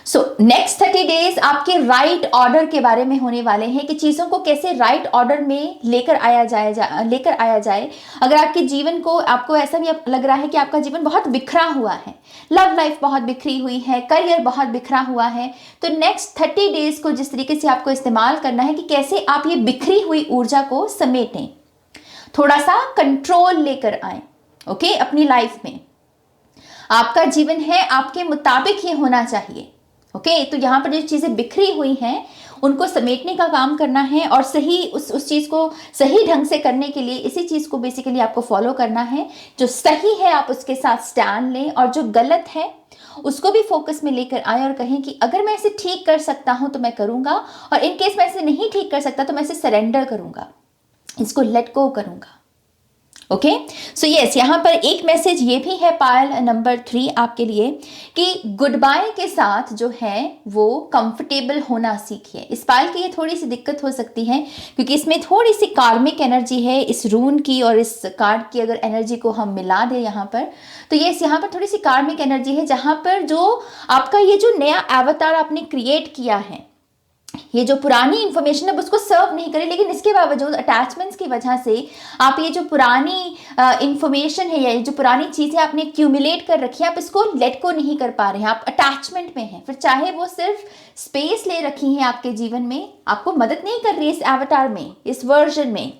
सो नेक्स्ट 30 डेज आपके राइट ऑर्डर के बारे में होने वाले हैं कि चीज़ों को कैसे राइट ऑर्डर में लेकर आया जाए। अगर आपके जीवन को, आपको ऐसा भी लग रहा है कि आपका जीवन बहुत बिखरा हुआ है, लव लाइफ बहुत बिखरी हुई है, करियर बहुत बिखरा हुआ है, तो नेक्स्ट 30 डेज को जिस तरीके से आपको इस्तेमाल करना है कि कैसे आप ये बिखरी हुई ऊर्जा को समेटें, थोड़ा सा कंट्रोल लेकर आए। ओके, अपनी लाइफ में आपका जीवन है, आपके मुताबिक ही होना चाहिए। ओके, तो यहाँ पर जो चीज़ें बिखरी हुई हैं उनको समेटने का काम करना है, और सही उस चीज़ को सही ढंग से करने के लिए इसी चीज़ को बेसिकली आपको फॉलो करना है। जो सही है आप उसके साथ स्टैंड लें, और जो गलत है उसको भी फोकस में लेकर आए और कहें कि अगर मैं इसे ठीक कर सकता हूँ तो मैं करूँगा, और इन केस मैं इसे नहीं ठीक कर सकता तो मैं इसे सरेंडर करूँगा, इसको लेट गो करूँगा। ओके, सो यस, यहाँ पर एक मैसेज ये भी है पायल नंबर 3 आपके लिए कि गुड बाय के साथ जो है वो कंफर्टेबल होना सीखिए। इस पायल की ये थोड़ी सी दिक्कत हो सकती है क्योंकि इसमें थोड़ी सी कार्मिक एनर्जी है इस रून की, और इस कार्ड की अगर एनर्जी को हम मिला दें यहाँ पर, तो यस, यहाँ पर थोड़ी सी कार्मिक एनर्जी है जहाँ पर जो आपका ये जो नया अवतार आपने क्रिएट किया है, ये जो पुरानी इंफॉर्मेशन है उसको सर्व नहीं करे, लेकिन इसके बावजूद अटैचमेंट्स की वजह से आप ये जो पुरानी इंफॉर्मेशन है या ये जो पुरानी चीज़ें आपने एक्यूमुलेट कर रखी है, आप इसको लेट को नहीं कर पा रहे हैं, आप अटैचमेंट में हैं, फिर चाहे वो सिर्फ स्पेस ले रखी है आपके जीवन में, आपको मदद नहीं कर रही है इस एवतार में, इस वर्जन में।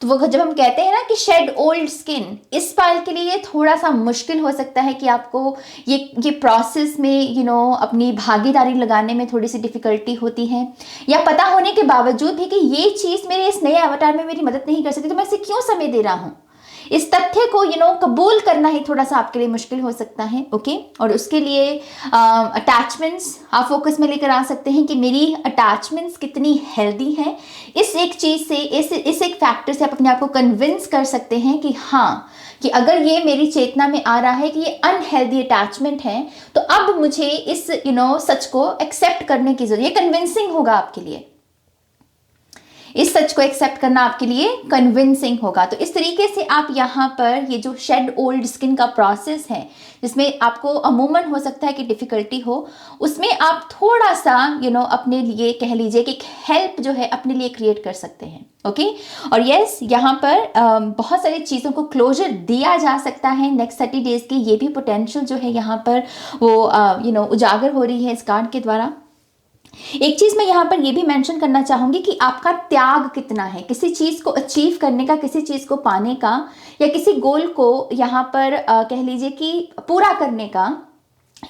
तो वो जब हम कहते हैं ना कि शेड ओल्ड स्किन, इस पायल के लिए ये थोड़ा सा मुश्किल हो सकता है कि आपको ये प्रोसेस में अपनी भागीदारी लगाने में थोड़ी सी डिफिकल्टी होती है, या पता होने के बावजूद भी कि ये चीज़ मेरे इस नए अवतार में मेरी मदद नहीं कर सकती, तो मैं इसे क्यों समय दे रहा हूँ, इस तथ्य को कबूल करना ही थोड़ा सा आपके लिए मुश्किल हो सकता है। ओके, और उसके लिए अटैचमेंट्स आप फोकस में लेकर आ सकते हैं कि मेरी अटैचमेंट्स कितनी हेल्दी हैं। इस एक चीज़ से, इस एक फैक्टर से आप अपने आप को कन्विंस कर सकते हैं कि हाँ, कि अगर ये मेरी चेतना में आ रहा है कि ये अनहेल्दी अटैचमेंट है, तो अब मुझे इस सच को एक्सेप्ट करने की जरूरत, ये कन्विंसिंग होगा आपके लिए, इस सच को एक्सेप्ट करना आपके लिए कन्विंसिंग होगा। तो इस तरीके से आप यहाँ पर ये जो शेड ओल्ड स्किन का प्रोसेस है, जिसमें आपको अमूमन हो सकता है कि डिफ़िकल्टी हो, उसमें आप थोड़ा सा अपने लिए कह लीजिए कि एक हेल्प जो है अपने लिए क्रिएट कर सकते हैं। ओके, और यस, यहाँ पर बहुत सारी चीज़ों को क्लोजर दिया जा सकता है नेक्स्ट 30 डेज़ की, ये भी पोटेंशियल जो है यहाँ पर वो उजागर हो रही है इस कार्ड के द्वारा। एक चीज़ मैं यहाँ पर ये भी मेंशन करना चाहूँगी कि आपका त्याग कितना है किसी चीज़ को अचीव करने का, किसी चीज़ को पाने का, या किसी गोल को यहाँ पर कह लीजिए कि पूरा करने का।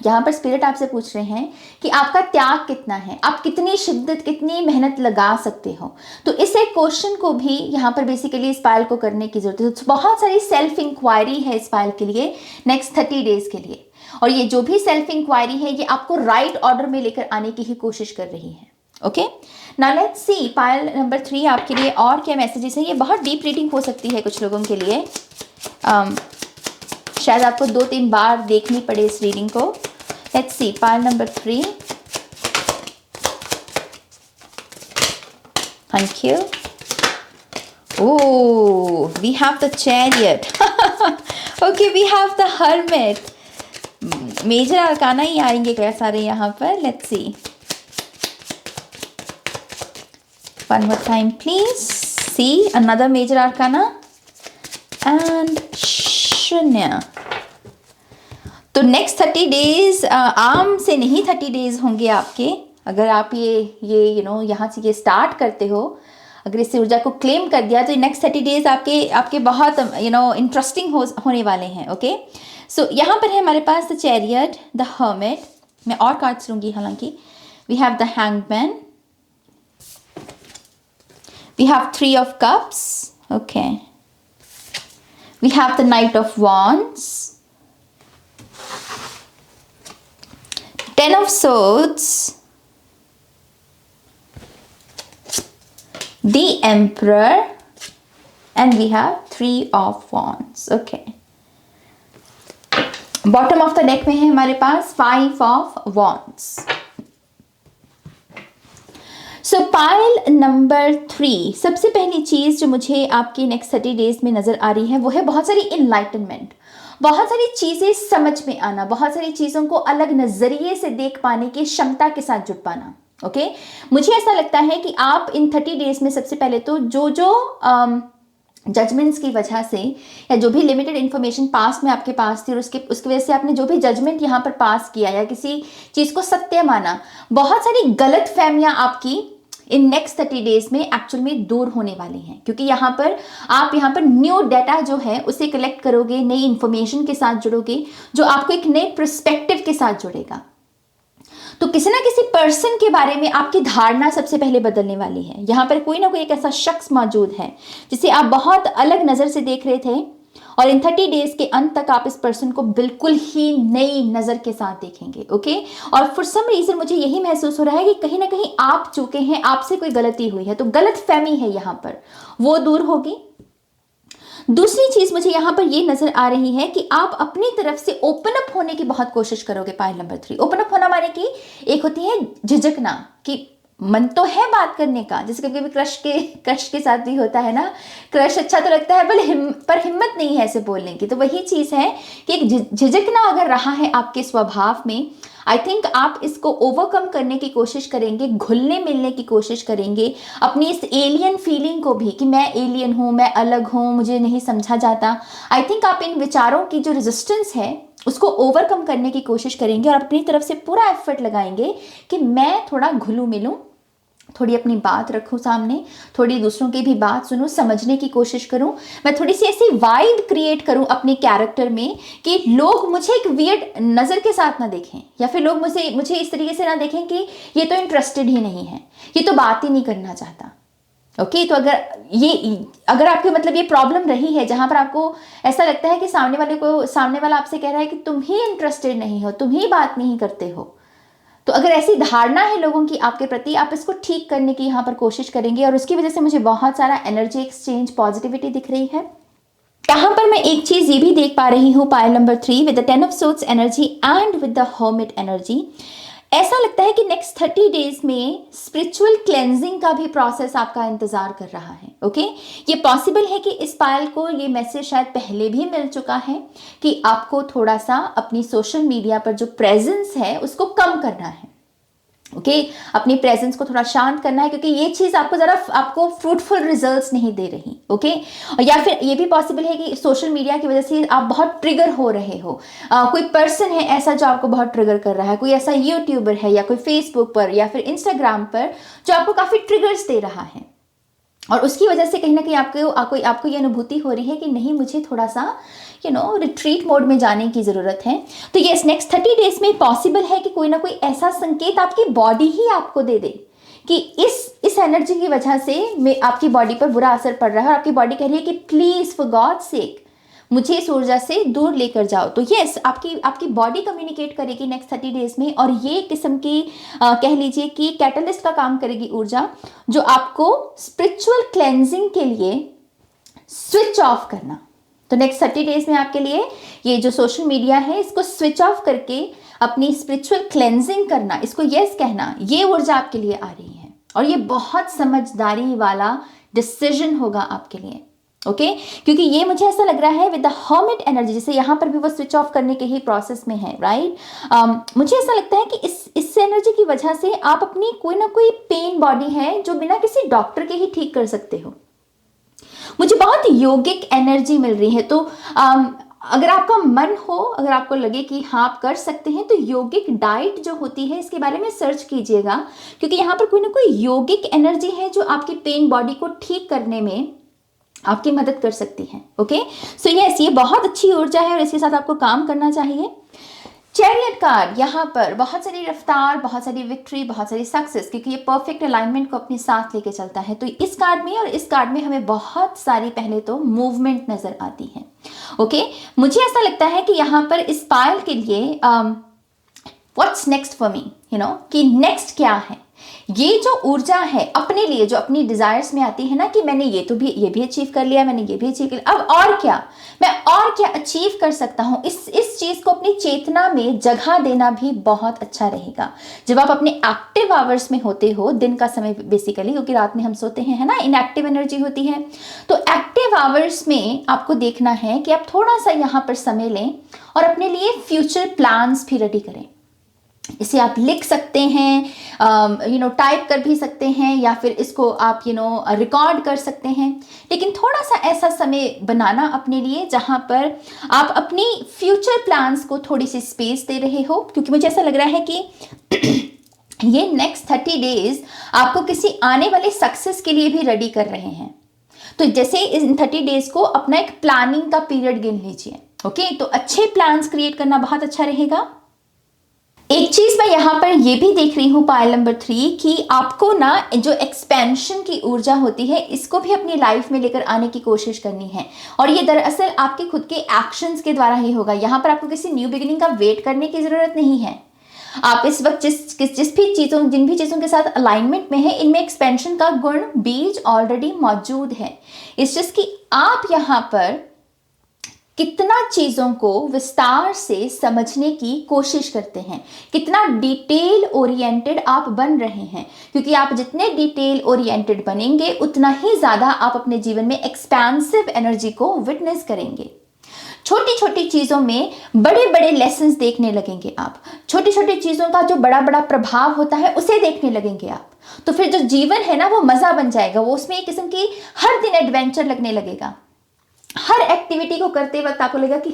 यहाँ पर स्पिरिट आपसे पूछ रहे हैं कि आपका त्याग कितना है, आप कितनी शिद्दत, कितनी मेहनत लगा सकते हो। तो इस एक क्वेश्चन को भी यहाँ पर बेसिकली इस पायल को करने की जरूरत है। तो बहुत सारी सेल्फ इंक्वायरी है इस पायल के लिए नेक्स्ट 30 डेज़ के लिए, और ये जो भी सेल्फ इंक्वायरी है ये आपको राइट ऑर्डर में लेकर आने की ही कोशिश कर रही है। Okay, now let's see pile number 3 आपके लिए और क्या मैसेजेस हैं। ये बहुत डीप रीडिंग हो सकती है कुछ लोगों के लिए, शायद आपको 2-3 बार देखनी पड़े इस रीडिंग को। Let's see pile number 3। Thank you. Oh, we have the Chariot. Okay, we have the Hermit. Major arcana ही आएंगे क्या सारे यहाँ पर। Let's see, one more time please. See another major arcana and शून्य। तो नेक्स्ट 30 डेज आम से नहीं 30 डेज होंगे आपके, अगर आप ये यहाँ से ये स्टार्ट करते हो, अगर इस ऊर्जा को क्लेम कर दिया तो नेक्स्ट 30 डेज आपके बहुत इंटरेस्टिंग होने वाले हैं। ओके, सो यहाँ पर है हमारे पास द चैरियट, द हर्मिट। मैं और कार्ड्स लूँगी हालांकि। We have the hangman, we have 3 of cups. Okay, we have the knight of wands, 10 of swords, the emperor, and we have 3 of wands. Okay, bottom of the deck में है हमारे पास 5 of wands. So pile number 3, सबसे पहली चीज जो मुझे आपकी next 30 days में नजर आ रही है वो है बहुत सारी इनलाइटनमेंट, बहुत सारी चीजें समझ में आना, बहुत सारी चीजों को अलग नजरिए से देख पाने की क्षमता के साथ जुट पाना। ओके, मुझे ऐसा लगता है कि आप इन 30 डेज में सबसे पहले तो जो जजमेंट्स की वजह से या जो भी लिमिटेड इन्फॉर्मेशन पास में आपके पास थी और उसकी वजह से आपने जो भी जजमेंट यहाँ पर पास किया या किसी चीज़ को सत्य माना, बहुत सारी गलत फहमियाँ आपकी इन नेक्स्ट 30 डेज में एक्चुअल में दूर होने वाली हैं, क्योंकि यहाँ पर आप न्यू डाटा जो है उसे कलेक्ट करोगे, नई इन्फॉर्मेशन के साथ जुड़ोगे जो आपको एक नए पर्सपेक्टिव के साथ जुड़ेगा। तो किसी ना किसी पर्सन के बारे में आपकी धारणा सबसे पहले बदलने वाली है। यहाँ पर कोई ना कोई एक ऐसा शख्स मौजूद है जिसे आप बहुत अलग नज़र से देख रहे थे और इन 30 डेज के अंत तक आप इस पर्सन को बिल्कुल ही नई नज़र के साथ देखेंगे। ओके, और फॉर सम रीज़न मुझे यही महसूस हो रहा है कि कहीं ना कहीं आप चूके हैं, आपसे कोई गलती हुई है, तो गलत फहमी है यहाँ पर वो दूर होगी। दूसरी चीज मुझे यहाँ पर ये नजर आ रही है कि आप अपनी तरफ से ओपन अप होने की बहुत कोशिश करोगे। पाइल नंबर 3, ओपन अप होना माने कि एक होती है झिझकना, कि मन तो है बात करने का, जैसे कभी कभी क्रश के साथ भी होता है ना, क्रश अच्छा तो लगता है पर हिम्मत नहीं है ऐसे बोलने की। तो वही चीज है कि एक झिझकना अगर रहा है आपके स्वभाव में, आई थिंक आप इसको ओवरकम करने की कोशिश करेंगे, घुलने मिलने की कोशिश करेंगे अपनी इस एलियन फीलिंग को भी, कि मैं एलियन हूँ, मैं अलग हूँ, मुझे नहीं समझा जाता। आई थिंक आप इन विचारों की जो रेजिस्टेंस है उसको ओवरकम करने की कोशिश करेंगे और अपनी तरफ से पूरा एफर्ट लगाएंगे कि मैं थोड़ा घुलूं मिलूं, थोड़ी अपनी बात रखूं सामने, थोड़ी दूसरों की भी बात सुनूं, समझने की कोशिश करूं, मैं थोड़ी सी ऐसी वाइब क्रिएट करूं अपने कैरेक्टर में कि लोग मुझे एक वियर्ड नज़र के साथ ना देखें, या फिर लोग मुझे इस तरीके से ना देखें कि ये तो इंटरेस्टेड ही नहीं है, ये तो बात ही नहीं करना चाहता। ओके तो अगर आपके मतलब ये प्रॉब्लम रही है जहां पर आपको ऐसा लगता है कि सामने वाला आपसे कह रहा है कि तुम ही इंटरेस्टेड नहीं हो, तुम ही बात नहीं करते हो, तो अगर ऐसी धारणा है लोगों की आपके प्रति, आप इसको ठीक करने की यहाँ पर कोशिश करेंगे और उसकी वजह से मुझे बहुत सारा एनर्जी एक्सचेंज, पॉजिटिविटी दिख रही है। यहाँ पर मैं एक चीज ये भी देख पा रही हूँ pile number 3 with the 10 of swords energy and with the hermit energy, ऐसा लगता है कि नेक्स्ट 30 डेज में स्पिरिचुअल क्लेंजिंग का भी प्रोसेस आपका इंतजार कर रहा है। ओके ये पॉसिबल है कि इस पायल को ये मैसेज शायद पहले भी मिल चुका है कि आपको थोड़ा सा अपनी सोशल मीडिया पर जो प्रेजेंस है उसको कम करना है। ओके अपनी प्रेजेंस को थोड़ा शांत करना है, क्योंकि ये चीज आपको फ्रूटफुल रिजल्ट्स नहीं दे रही। ओके और या फिर ये भी पॉसिबल है कि सोशल मीडिया की वजह से आप बहुत ट्रिगर हो रहे हो, कोई पर्सन है ऐसा जो आपको बहुत ट्रिगर कर रहा है, कोई ऐसा यूट्यूबर है या कोई फेसबुक पर या फिर इंस्टाग्राम पर जो आपको काफी ट्रिगर्स दे रहा है, और उसकी वजह से कहीं ना कहीं आपको ये अनुभूति हो रही है कि नहीं, मुझे थोड़ा सा रिट्रीट मोड में जाने की ज़रूरत है। तो ये नेक्स्ट 30 डेज में पॉसिबल है कि कोई ना कोई ऐसा संकेत आपकी बॉडी ही आपको दे दे कि इस एनर्जी की वजह से आपकी बॉडी पर बुरा असर पड़ रहा है और आपकी बॉडी कह रही है कि प्लीज़ फॉर गॉड सेक मुझे इस ऊर्जा से दूर लेकर जाओ। तो यस आपकी बॉडी कम्युनिकेट करेगी नेक्स्ट 30 डेज में, और ये किस्म की कह लीजिए कि कैटलिस्ट का काम करेगी ऊर्जा, जो आपको स्पिरिचुअल क्लेंजिंग के लिए स्विच ऑफ करना। तो नेक्स्ट 30 डेज में आपके लिए ये जो सोशल मीडिया है इसको स्विच ऑफ करके अपनी स्पिरिचुअल क्लेंजिंग करना, इसको यस कहना, ये ऊर्जा आपके लिए आ रही है और ये बहुत समझदारी वाला डिसीजन होगा आपके लिए। ओके क्योंकि ये मुझे ऐसा लग रहा है विद द हर्मिट एनर्जी, जैसे यहाँ पर भी वो स्विच ऑफ करने के ही प्रोसेस में है, राइट। मुझे ऐसा लगता है कि इस एनर्जी की वजह से आप अपनी कोई ना कोई पेन बॉडी है जो बिना किसी डॉक्टर के ही ठीक कर सकते हो। मुझे बहुत योगिक एनर्जी मिल रही है। तो अगर आपका मन हो, अगर आपको लगे कि हाँ आप कर सकते हैं, तो योगिक डाइट जो होती है इसके बारे में सर्च कीजिएगा, क्योंकि यहाँ पर कोई ना कोई योगिक एनर्जी है जो आपकी पेन बॉडी को ठीक करने में आपकी मदद कर सकती है। ओके सो यस ये बहुत अच्छी ऊर्जा है और इसके साथ आपको काम करना चाहिए। चैरियट कार्ड, यहाँ पर बहुत सारी रफ्तार, बहुत सारी विक्ट्री, बहुत सारी सक्सेस, क्योंकि ये परफेक्ट अलाइनमेंट को अपने साथ लेके चलता है। तो इस कार्ड में और इस कार्ड में हमें बहुत सारी पहले तो मूवमेंट नजर आती है। ओके मुझे ऐसा लगता है कि यहाँ पर इस पायल के लिए व्हाट्स नेक्स्ट फॉर मी, कि नेक्स्ट क्या है। ये जो ऊर्जा है अपने लिए, जो अपनी डिजायर्स में आती है ना, कि मैंने ये भी अचीव कर लिया, मैंने ये भी अचीव कर लिया, अब और क्या, मैं और क्या अचीव कर सकता हूँ, इस चीज को अपनी चेतना में जगह देना भी बहुत अच्छा रहेगा। जब आप अपने एक्टिव आवर्स में होते हो, दिन का समय बेसिकली, क्योंकि रात में हम सोते हैं, है ना, इनएक्टिव एनर्जी होती है, तो एक्टिव आवर्स में आपको देखना है कि आप थोड़ा सा यहाँ पर समय लें और अपने लिए फ्यूचर प्लान्स भी रेडी करें। इसे आप लिख सकते हैं, टाइप कर भी सकते हैं, या फिर इसको आप रिकॉर्ड कर सकते हैं, लेकिन थोड़ा सा ऐसा समय बनाना अपने लिए जहां पर आप अपनी फ्यूचर प्लान्स को थोड़ी सी स्पेस दे रहे हो, क्योंकि मुझे ऐसा लग रहा है कि ये नेक्स्ट 30 डेज आपको किसी आने वाले सक्सेस के लिए भी रेडी कर रहे हैं। तो जैसे इन 30 डेज को अपना एक प्लानिंग का पीरियड गिन लीजिए। ओके तो अच्छे प्लान्स क्रिएट करना बहुत अच्छा रहेगा। एक चीज मैं यहाँ पर ये भी देख रही हूँ पायल नंबर 3 कि आपको ना जो एक्सपेंशन की ऊर्जा होती है इसको भी अपनी लाइफ में लेकर आने की कोशिश करनी है, और ये दरअसल आपके खुद के एक्शंस के द्वारा ही होगा। यहाँ पर आपको किसी न्यू बिगिनिंग का वेट करने की जरूरत नहीं है। आप इस वक्त जिन भी चीजों के साथ अलाइनमेंट में है, इनमें एक्सपेंशन का गुण बीज ऑलरेडी मौजूद है। इस चीज की आप यहाँ पर कितना चीज़ों को विस्तार से समझने की कोशिश करते हैं, कितना डिटेल ओरिएंटेड आप बन रहे हैं, क्योंकि आप जितने डिटेल ओरिएंटेड बनेंगे उतना ही ज़्यादा आप अपने जीवन में एक्सपेंसिव एनर्जी को विटनेस करेंगे। छोटी छोटी चीज़ों में बड़े बड़े लेसन्स देखने लगेंगे आप, छोटी छोटी चीज़ों का जो बड़ा बड़ा प्रभाव होता है उसे देखने लगेंगे आप। तो फिर जो जीवन है ना वो मज़ा बन जाएगा, वो उसमें एक किस्म की हर दिन एडवेंचर लगने लगेगा। हर एक्टिविटी को करते वक्त आपको लगेगा कि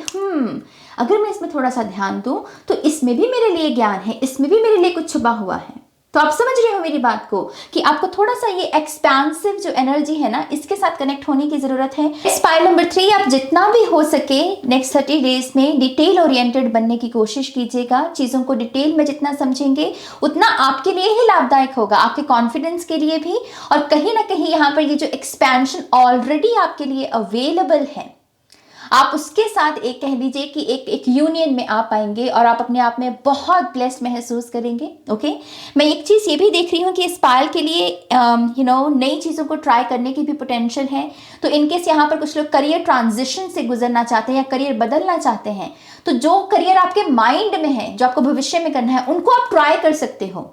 अगर मैं इसमें थोड़ा सा ध्यान दूं तो इसमें भी मेरे लिए ज्ञान है, इसमें भी मेरे लिए कुछ छुपा हुआ है। तो आप समझ रहे हो मेरी बात को कि आपको थोड़ा सा ये एक्सपेंसिव जो एनर्जी है ना इसके साथ कनेक्ट होने की जरूरत है। स्पाइल नंबर 3, आप जितना भी हो सके नेक्स्ट 30 डेज में डिटेल ओरिएंटेड बनने की कोशिश कीजिएगा। चीज़ों को डिटेल में जितना समझेंगे उतना आपके लिए ही लाभदायक होगा, आपके कॉन्फिडेंस के लिए भी, और कहीं ना कहीं यहाँ पर ये जो एक्सपेंशन ऑलरेडी आपके लिए अवेलेबल है आप उसके साथ एक कह लीजिए कि एक यूनियन में आ पाएंगे और आप अपने आप में बहुत ब्लेस्ड महसूस करेंगे। ओके, मैं एक चीज़ ये भी देख रही हूँ कि इस पायल के लिए नई चीज़ों को ट्राई करने की भी पोटेंशियल है। तो इनकेस यहाँ पर कुछ लोग करियर ट्रांजिशन से गुजरना चाहते हैं या करियर बदलना चाहते हैं, तो जो करियर आपके माइंड में है, जो आपको भविष्य में करना है, उनको आप ट्राई कर सकते हो।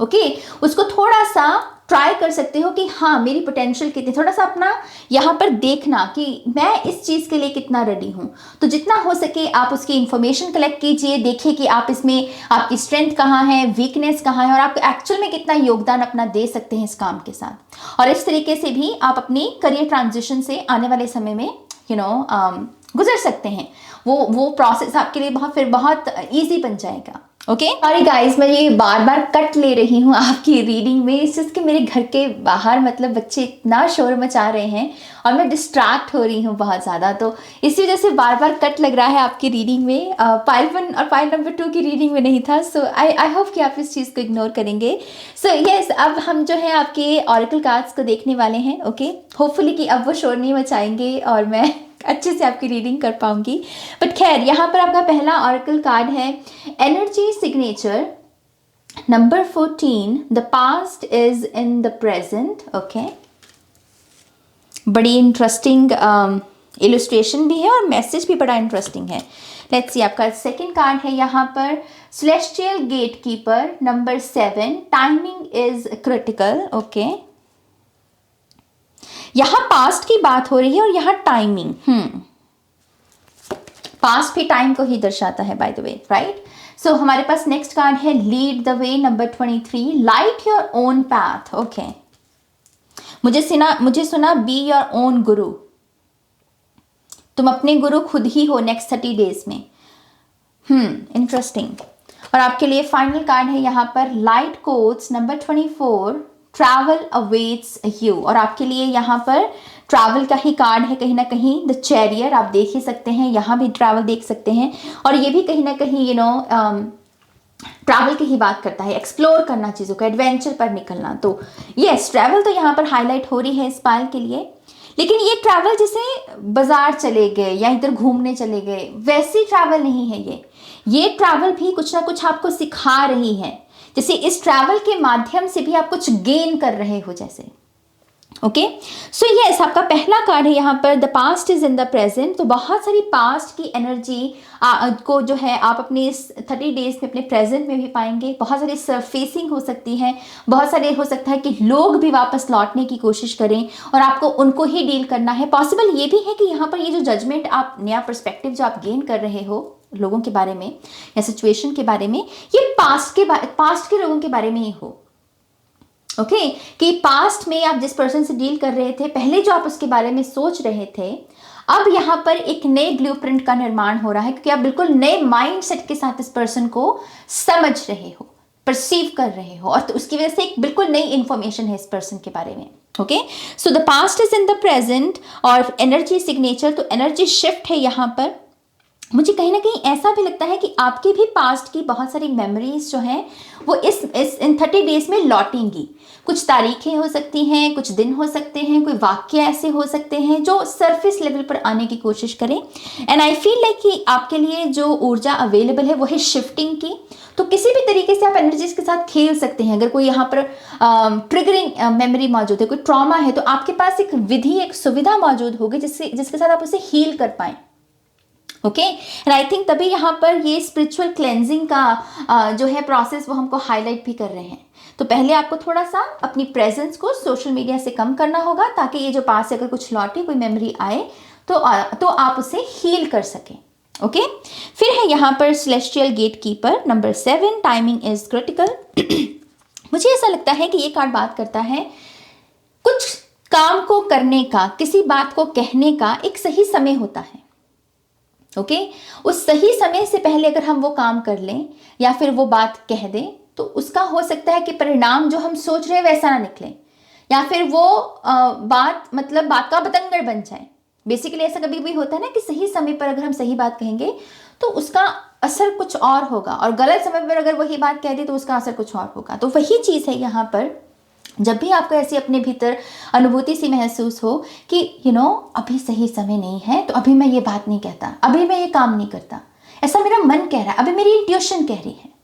ओके, उसको थोड़ा सा ट्राई कर सकते हो कि हाँ मेरी पोटेंशियल कितनी, थोड़ा सा अपना यहाँ पर देखना कि मैं इस चीज़ के लिए कितना रेडी हूँ। तो जितना हो सके आप उसकी इंफॉर्मेशन कलेक्ट कीजिए, देखिए कि आप इसमें आपकी स्ट्रेंथ कहाँ है, वीकनेस कहाँ है, और आप एक्चुअल में कितना योगदान अपना दे सकते हैं इस काम के साथ। और इस तरीके से भी आप अपनी करियर ट्रांजिशन से आने वाले समय में गुजर सकते हैं। वो प्रोसेस आपके लिए बहुत ईजी बन जाएगा। ओके, सॉरी गाइस, मैं ये बार बार कट ले रही हूँ आपकी रीडिंग में, इस चीज़ के मेरे घर के बाहर मतलब बच्चे इतना शोर मचा रहे हैं और मैं डिस्ट्रैक्ट हो रही हूँ बहुत ज़्यादा, तो इसी वजह से बार बार कट लग रहा है आपकी रीडिंग में। पाइल 1 और पाइल नंबर 2 की रीडिंग में नहीं था। सो आई होप कि आप इस चीज़ को इग्नोर करेंगे। सो यस, अब हम जो है आपके ऑरेकल कार्ड्स को देखने वाले हैं। ओके, होपफुली कि अब वो शोर नहीं मचाएंगे और मैं अच्छे से आपकी रीडिंग कर पाऊंगी। बट खैर, यहाँ पर आपका पहला ऑरेकल कार्ड है energy signature number 14, the past is in the present. Okay, बड़ी इंटरेस्टिंग इलस्ट्रेशन भी है और मैसेज भी बड़ा इंटरेस्टिंग है। लेट्स सी, आपका सेकंड कार्ड है यहाँ पर celestial gatekeeper number 7, timing is critical. Okay, यहाँ पास्ट की बात हो रही है और यहाँ टाइमिंग, पास्ट भी टाइम को ही दर्शाता है बाय द वे, राइट। सो हमारे पास नेक्स्ट कार्ड है lead the way number 23, light your own path. Okay, मुझे सुना बी योर ओन गुरु, तुम अपने गुरु खुद ही हो नेक्स्ट 30 डेज में। इंटरेस्टिंग। और आपके लिए फाइनल कार्ड है यहाँ पर light quotes number 24, travel awaits you. और आपके लिए यहाँ पर ट्रैवल का ही कार्ड है कहीं ना कहीं, द चैरियर आप देख ही सकते हैं, यहाँ भी ट्रैवल देख सकते हैं, और ये भी कहीं ना कहीं ट्रैवल की ही बात करता है, एक्सप्लोर करना, चीज़ों को एडवेंचर पर निकलना। तो यस, ट्रैवल तो यहाँ पर हाईलाइट हो रही है इस पायल के लिए, लेकिन ये ट्रैवल जैसे बाजार चले गए या इधर घूमने चले गए वैसी ट्रैवल नहीं है। ये ट्रैवल भी कुछ ना कुछ आपको सिखा रही है, जैसे इस ट्रैवल के माध्यम से भी आप कुछ गेन कर रहे हो जैसे। ओके, सो यस, आपका पहला कार्ड है यहाँ पर the past is in the present. तो बहुत सारी पास्ट की एनर्जी को जो है आप अपने इस 30 डेज में अपने प्रेजेंट में भी पाएंगे। बहुत सारी सरफेसिंग हो सकती है, बहुत सारे हो सकता है कि लोग भी वापस लौटने की कोशिश करें और आपको उनको ही डील करना है। पॉसिबल ये भी है कि यहाँ पर ये जो जजमेंट आप, नया पर्सपेक्टिव जो आप गेन कर रहे हो लोगों के बारे में या सिचुएशन के बारे में, ये पास्ट के लोगों के बारे में ही हो। ओके, कि पास्ट में आप जिस पर्सन से डील कर रहे थे, पहले जो आप उसके बारे में सोच रहे थे, अब यहाँ पर एक नए ब्लूप्रिंट का निर्माण हो रहा है, क्योंकि आप बिल्कुल नए माइंडसेट के साथ इस पर्सन को समझ रहे हो, परसीव कर रहे हो, और तो उसकी वजह से एक बिल्कुल नई इंफॉर्मेशन है इस पर्सन के बारे में। Okay, so the past is in the present और एनर्जी सिग्नेचर, तो एनर्जी शिफ्ट है यहाँ पर। मुझे कहीं ना कहीं ऐसा भी लगता है कि आपके भी पास्ट की बहुत सारी मेमोरीज जो हैं वो इन 30 डेज में लौटेंगी। कुछ तारीखें हो सकती हैं, कुछ दिन हो सकते हैं, कोई वाक्य ऐसे हो सकते हैं जो सरफेस लेवल पर आने की कोशिश करें। एंड आई फील लाइक कि आपके लिए जो ऊर्जा अवेलेबल है वो है शिफ्टिंग की। तो किसी भी तरीके से आप एनर्जीज के साथ खेल सकते हैं। अगर कोई यहाँ पर ट्रिगरिंग मेमोरी मौजूद है, कोई ट्रॉमा है, तो आपके पास एक विधि, एक सुविधा मौजूद होगी जिसके साथ आप उसे हील कर पाएं। ओके, एंड आई थिंक तभी यहाँ पर ये स्पिरिचुअल क्लेंजिंग का जो है प्रोसेस वो हमको हाईलाइट भी कर रहे हैं। तो पहले आपको थोड़ा सा अपनी प्रेजेंस को सोशल मीडिया से कम करना होगा, ताकि ये जो पास से अगर कुछ लौटे, कोई मेमोरी आए तो आप उसे हील कर सकें। ओके, फिर है यहाँ पर celestial gatekeeper number 7, timing is critical. मुझे ऐसा लगता है कि ये कार्ड बात करता है कुछ काम को करने का, किसी बात को कहने का एक सही समय होता है। ओके, उस सही समय से पहले अगर हम वो काम कर लें या फिर वो बात कह दें, तो उसका हो सकता है कि परिणाम जो हम सोच रहे हैं वैसा ना निकले, या फिर वो बात का बतंगड़ बन जाए। बेसिकली ऐसा कभी भी होता है ना कि सही समय पर अगर हम सही बात कहेंगे तो उसका असर कुछ और होगा, और गलत समय पर अगर वही बात कह दी तो उसका असर कुछ और होगा। तो वही चीज़ है यहाँ पर, जब भी आपको ऐसी अपने भीतर अनुभूति सी महसूस हो कि अभी सही समय नहीं है, तो अभी मैं ये बात नहीं कहता, अभी मैं ये काम नहीं करता, ऐसा मेरा मन कह रहा है, अभी मेरी इंट्यूशन कह रही है,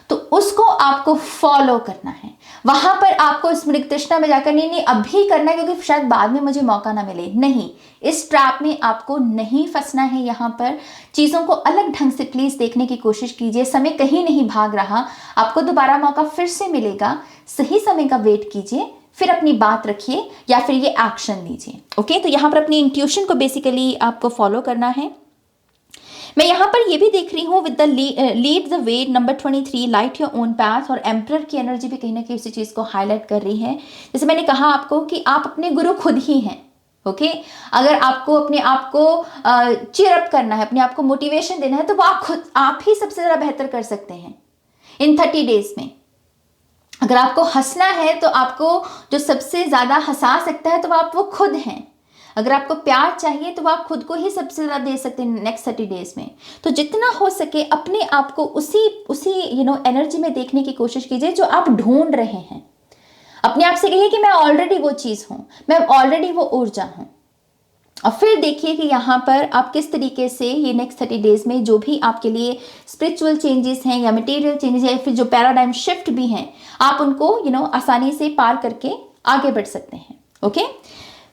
तो उसको आपको फॉलो करना है। वहां पर आपको स्मृति तृष्णा में जाकर नहीं अभी करना है क्योंकि शायद बाद में मुझे मौका ना मिले, नहीं, इस ट्रैप में आपको नहीं फंसना है। यहाँ पर चीज़ों को अलग ढंग से प्लीज देखने की कोशिश कीजिए। समय कहीं नहीं भाग रहा, आपको दोबारा मौका फिर से मिलेगा। सही समय का वेट कीजिए, फिर अपनी बात रखिए या फिर ये एक्शन लीजिए। ओके, तो यहाँ पर अपनी इंट्यूशन को बेसिकली आपको फॉलो करना है। मैं यहाँ पर ये भी देख रही हूँ with the lead the way number 23, light your own path, और एम्परर की एनर्जी भी कहीं ना कहीं उसी चीज़ को हाईलाइट कर रही है। जैसे मैंने कहा आपको कि आप अपने गुरु खुद ही हैं। ओके, अगर आपको अपने आप को चीयर अप करना है, अपने आप को मोटिवेशन देना है, तो वो आप ही सबसे ज़्यादा बेहतर कर सकते हैं इन 30 डेज में। अगर आपको हंसना है तो आपको जो सबसे ज़्यादा हंसा सकता है तो वो खुद हैं। अगर आपको प्यार चाहिए तो आप खुद को ही सबसे ज़्यादा दे सकते हैं नेक्स्ट 30 डेज में। तो जितना हो सके अपने आप को उसी एनर्जी में देखने की कोशिश कीजिए जो आप ढूंढ रहे हैं। अपने आप से कहिए कि मैं ऑलरेडी वो चीज़ हूँ, मैं ऑलरेडी वो ऊर्जा हूँ। और फिर देखिए कि यहाँ पर आप किस तरीके से ये नेक्स्ट 30 डेज में जो भी आपके लिए स्पिरिचुअल चेंजेस हैं या मटेरियल चेंजेस या फिर जो पैराडाइम शिफ्ट भी हैं, आप उनको आसानी से पार करके आगे बढ़ सकते हैं। ओके,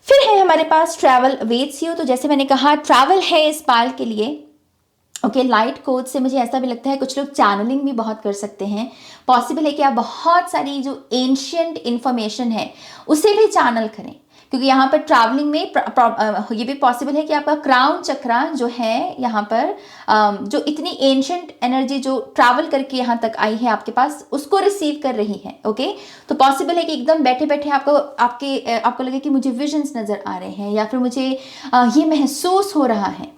फिर है हमारे पास ट्रैवल अवेट्स यू। तो जैसे मैंने कहा ट्रैवल है इस पाल के लिए। ओके, लाइट कोड से मुझे ऐसा भी लगता है कुछ लोग चैनलिंग भी बहुत कर सकते हैं। पॉसिबल है कि आप बहुत सारी जो एंशियंट इंफॉर्मेशन है उसे भी चैनल करें, क्योंकि यहाँ पर ट्रैवलिंग में ये भी पॉसिबल है कि आपका क्राउन चक्रा जो है यहाँ पर जो इतनी एंशियंट एनर्जी जो ट्रैवल करके यहाँ तक आई है आपके पास, उसको रिसीव कर रही है। ओके, तो पॉसिबल है कि एकदम बैठे बैठे आपको लगे कि मुझे विजन्स नज़र आ रहे हैं या फिर मुझे ये महसूस हो रहा है।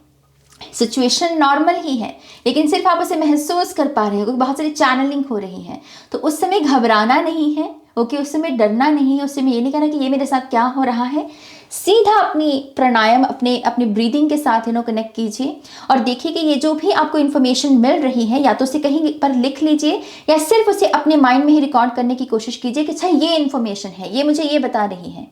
सिचुएशन नॉर्मल ही है लेकिन सिर्फ आप उसे महसूस कर पा रहे हो क्योंकि बहुत सारी चैनलिंग हो रही है। तो उस समय घबराना नहीं है। ओके, उस समय डरना नहीं है। उस समय ये नहीं कहना कि ये मेरे साथ क्या हो रहा है। सीधा अपनी प्राणायाम अपनी ब्रीदिंग के साथ कनेक्ट कीजिए और देखिए कि ये जो भी आपको इन्फॉर्मेशन मिल रही है या तो उसे कहीं पर लिख लीजिए या सिर्फ उसे अपने माइंड में ही रिकॉर्ड करने की कोशिश कीजिए कि अच्छा ये इन्फॉर्मेशन है, ये मुझे ये बता रही है।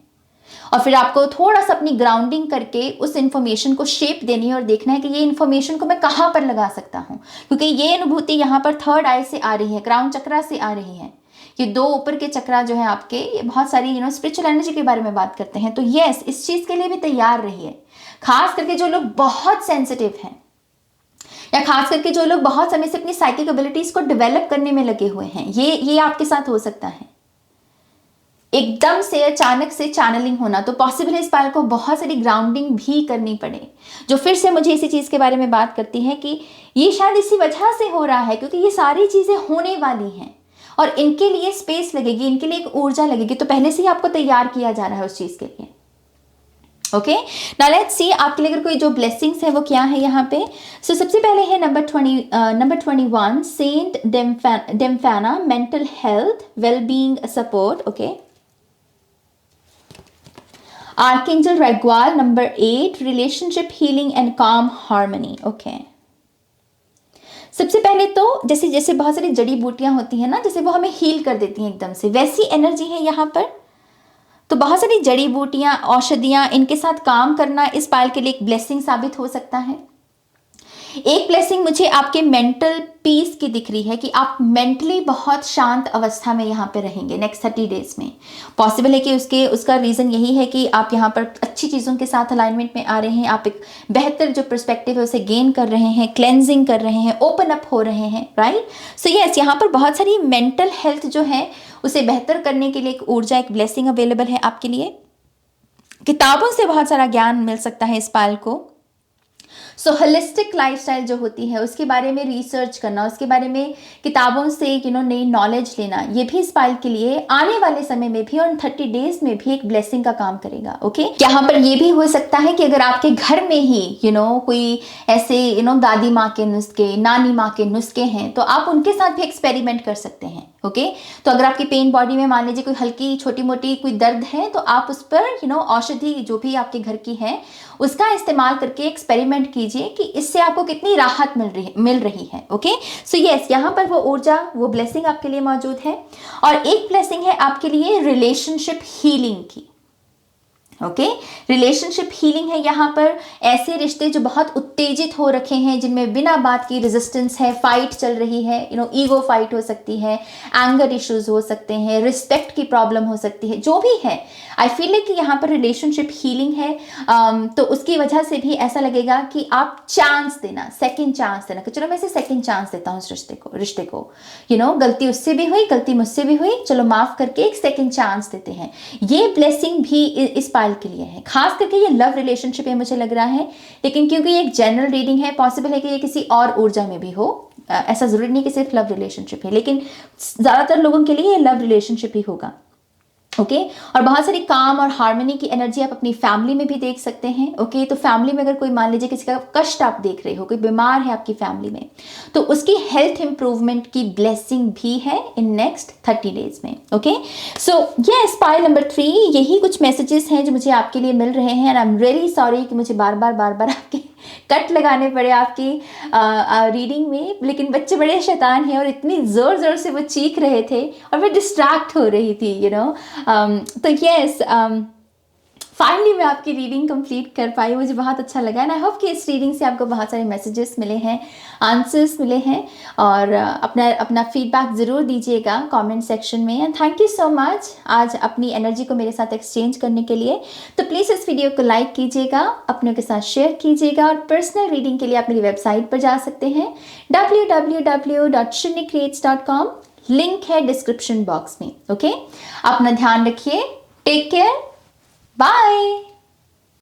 और फिर आपको थोड़ा सा अपनी ग्राउंडिंग करके उस इन्फॉर्मेशन को शेप देनी है और देखना है कि ये इन्फॉर्मेशन को मैं कहाँ पर लगा सकता हूँ, क्योंकि ये अनुभूति यहाँ पर थर्ड आई से आ रही है, क्राउन चक्रा से आ रही है। ये दो ऊपर के चक्रा जो है आपके, ये बहुत सारी स्पिरिचुअल एनर्जी के बारे में बात करते हैं। तो यस, इस चीज़ के लिए भी तैयार रहिए। खास करके जो लोग बहुत सेंसिटिव हैं या खास करके जो लोग बहुत समय से अपनी साइकिक एबिलिटीज को डेवलप करने में लगे हुए हैं, ये आपके साथ हो सकता है। एकदम से अचानक से चैनलिंग होना तो पॉसिबल है इस पाल को बहुत सारी ग्राउंडिंग भी करनी पड़े, जो फिर से मुझे इसी चीज़ के बारे में बात करती है कि ये शायद इसी वजह से हो रहा है क्योंकि ये सारी चीज़ें होने वाली हैं और इनके लिए स्पेस लगेगी, इनके लिए एक ऊर्जा लगेगी। तो पहले से ही आपको तैयार किया जा रहा है उस चीज़ के लिए। ओके, नाउ लेट्स सी आपके लिए अगर कोई जो ब्लेसिंग्स है वो क्या है यहाँ पे। सो सबसे पहले है number 21, saint Dymphna, mental health, wellbeing support. Okay, archangel Raguel number 8, relationship healing and calm harmony. Okay, सबसे पहले तो जैसे बहुत सारी जड़ी बूटियां होती हैं ना, जैसे वो हमें हील कर देती हैं एकदम से, वैसी एनर्जी है यहाँ पर। तो बहुत सारी जड़ी बूटियां, औषधियां, इनके साथ काम करना इस पाल के लिए एक ब्लेसिंग साबित हो सकता है। एक ब्लेसिंग मुझे आपके मेंटल पीस की दिख रही है कि आप मेंटली बहुत शांत अवस्था में यहाँ पे रहेंगे नेक्स्ट 30 डेज में। पॉसिबल है कि उसका रीज़न यही है कि आप यहाँ पर अच्छी चीज़ों के साथ अलाइनमेंट में आ रहे हैं, आप एक बेहतर जो पर्सपेक्टिव है उसे गेन कर रहे हैं, क्लेंजिंग कर रहे हैं, ओपन अप हो रहे हैं, राइट। सो यस, यहाँ पर बहुत सारी मेंटल हेल्थ जो है उसे बेहतर करने के लिए एक ऊर्जा, एक ब्लेसिंग अवेलेबल है आपके लिए। किताबों से बहुत सारा ज्ञान मिल सकता है इस पाल को। सो होलिस्टिक लाइफस्टाइल जो होती है उसके बारे में रिसर्च करना, उसके बारे में किताबों से नई नॉलेज लेना, ये भी इस पाइल के लिए आने वाले समय में भी और 30 डेज में भी एक ब्लेसिंग का काम करेगा। ओके, यहाँ पर ये भी हो सकता है कि अगर आपके घर में ही कोई ऐसे दादी माँ के नुस्खे, नानी माँ के नुस्खे हैं तो आप उनके साथ भी एक्सपेरिमेंट कर सकते हैं। ओके, तो अगर आपकी पेन बॉडी में मान लीजिए कोई हल्की छोटी मोटी कोई दर्द है तो आप उस पर औषधि जो भी आपके घर की है उसका इस्तेमाल करके एक्सपेरिमेंट कीजिए कि इससे आपको कितनी राहत मिल रही है। ओके, सो यस, यहाँ पर वो ऊर्जा, वो ब्लेसिंग आपके लिए मौजूद है। और एक ब्लेसिंग है आपके लिए रिलेशनशिप हीलिंग की। ओके, रिलेशनशिप हीलिंग है यहाँ पर। ऐसे रिश्ते जो बहुत उत्तेजित हो रखे हैं, जिनमें बिना बात की रेजिस्टेंस है, फाइट चल रही है, ईगो फाइट हो सकती है, एंगर इश्यूज हो सकते हैं, रिस्पेक्ट की प्रॉब्लम हो सकती है, जो भी है आई फील है कि यहाँ पर रिलेशनशिप हीलिंग है। तो उसकी वजह से भी ऐसा लगेगा कि आप चांस देना, सेकेंड चांस देना कि चलो मैं इसे सेकेंड चांस देता हूँ इस रिश्ते को गलती उससे भी हुई, गलती मुझसे भी हुई, चलो माफ करके एक सेकेंड चांस देते हैं। ये ब्लेसिंग भी इस पाल के लिए है। खास करके ये लव रिलेशनशिप है मुझे लग रहा है, लेकिन क्योंकि ये एक जनरल रीडिंग है, पॉसिबल है कि ये किसी और ऊर्जा में भी हो। ऐसा जरूरी नहीं कि सिर्फ लव रिलेशनशिप है, लेकिन ज्यादातर लोगों के लिए ये लव रिलेशनशिप ही होगा। ओके, और बहुत सारी काम और हार्मनी की एनर्जी आप अपनी फैमिली में भी देख सकते हैं। ओके, तो फैमिली में अगर कोई मान लीजिए किसी का कष्ट आप देख रहे हो, कोई बीमार है आपकी फैमिली में, तो उसकी हेल्थ इंप्रूवमेंट की ब्लेसिंग भी है इन नेक्स्ट 30 डेज में। Okay, so yes, pile number 3, यही कुछ मैसेजेस हैं जो मुझे आपके लिए मिल रहे हैं। And I am really sorry कि मुझे बार बार आपके कट लगाने पड़े आपकी रीडिंग में, लेकिन बच्चे बड़े शैतान हैं और इतनी ज़ोर से वो चीख रहे थे और मैं डिस्ट्रैक्ट हो रही थी तो यस, फाइनली मैं आपकी रीडिंग कंप्लीट कर पाई, मुझे बहुत अच्छा लगा। एंड आई होप कि इस रीडिंग से आपको बहुत सारे मैसेजेस मिले हैं, आंसर्स मिले हैं, और अपना फीडबैक ज़रूर दीजिएगा कमेंट सेक्शन में। And thank you so much आज अपनी एनर्जी को मेरे साथ एक्सचेंज करने के लिए। तो प्लीज़ इस वीडियो को लाइक कीजिएगा, अपनों के साथ शेयर कीजिएगा, और पर्सनल रीडिंग के लिए आप मेरी वेबसाइट पर जा सकते हैं www.shunycreates.com, लिंक है डिस्क्रिप्शन बॉक्स में। ओके, अपना ध्यान रखिए, टेक केयर, बाय।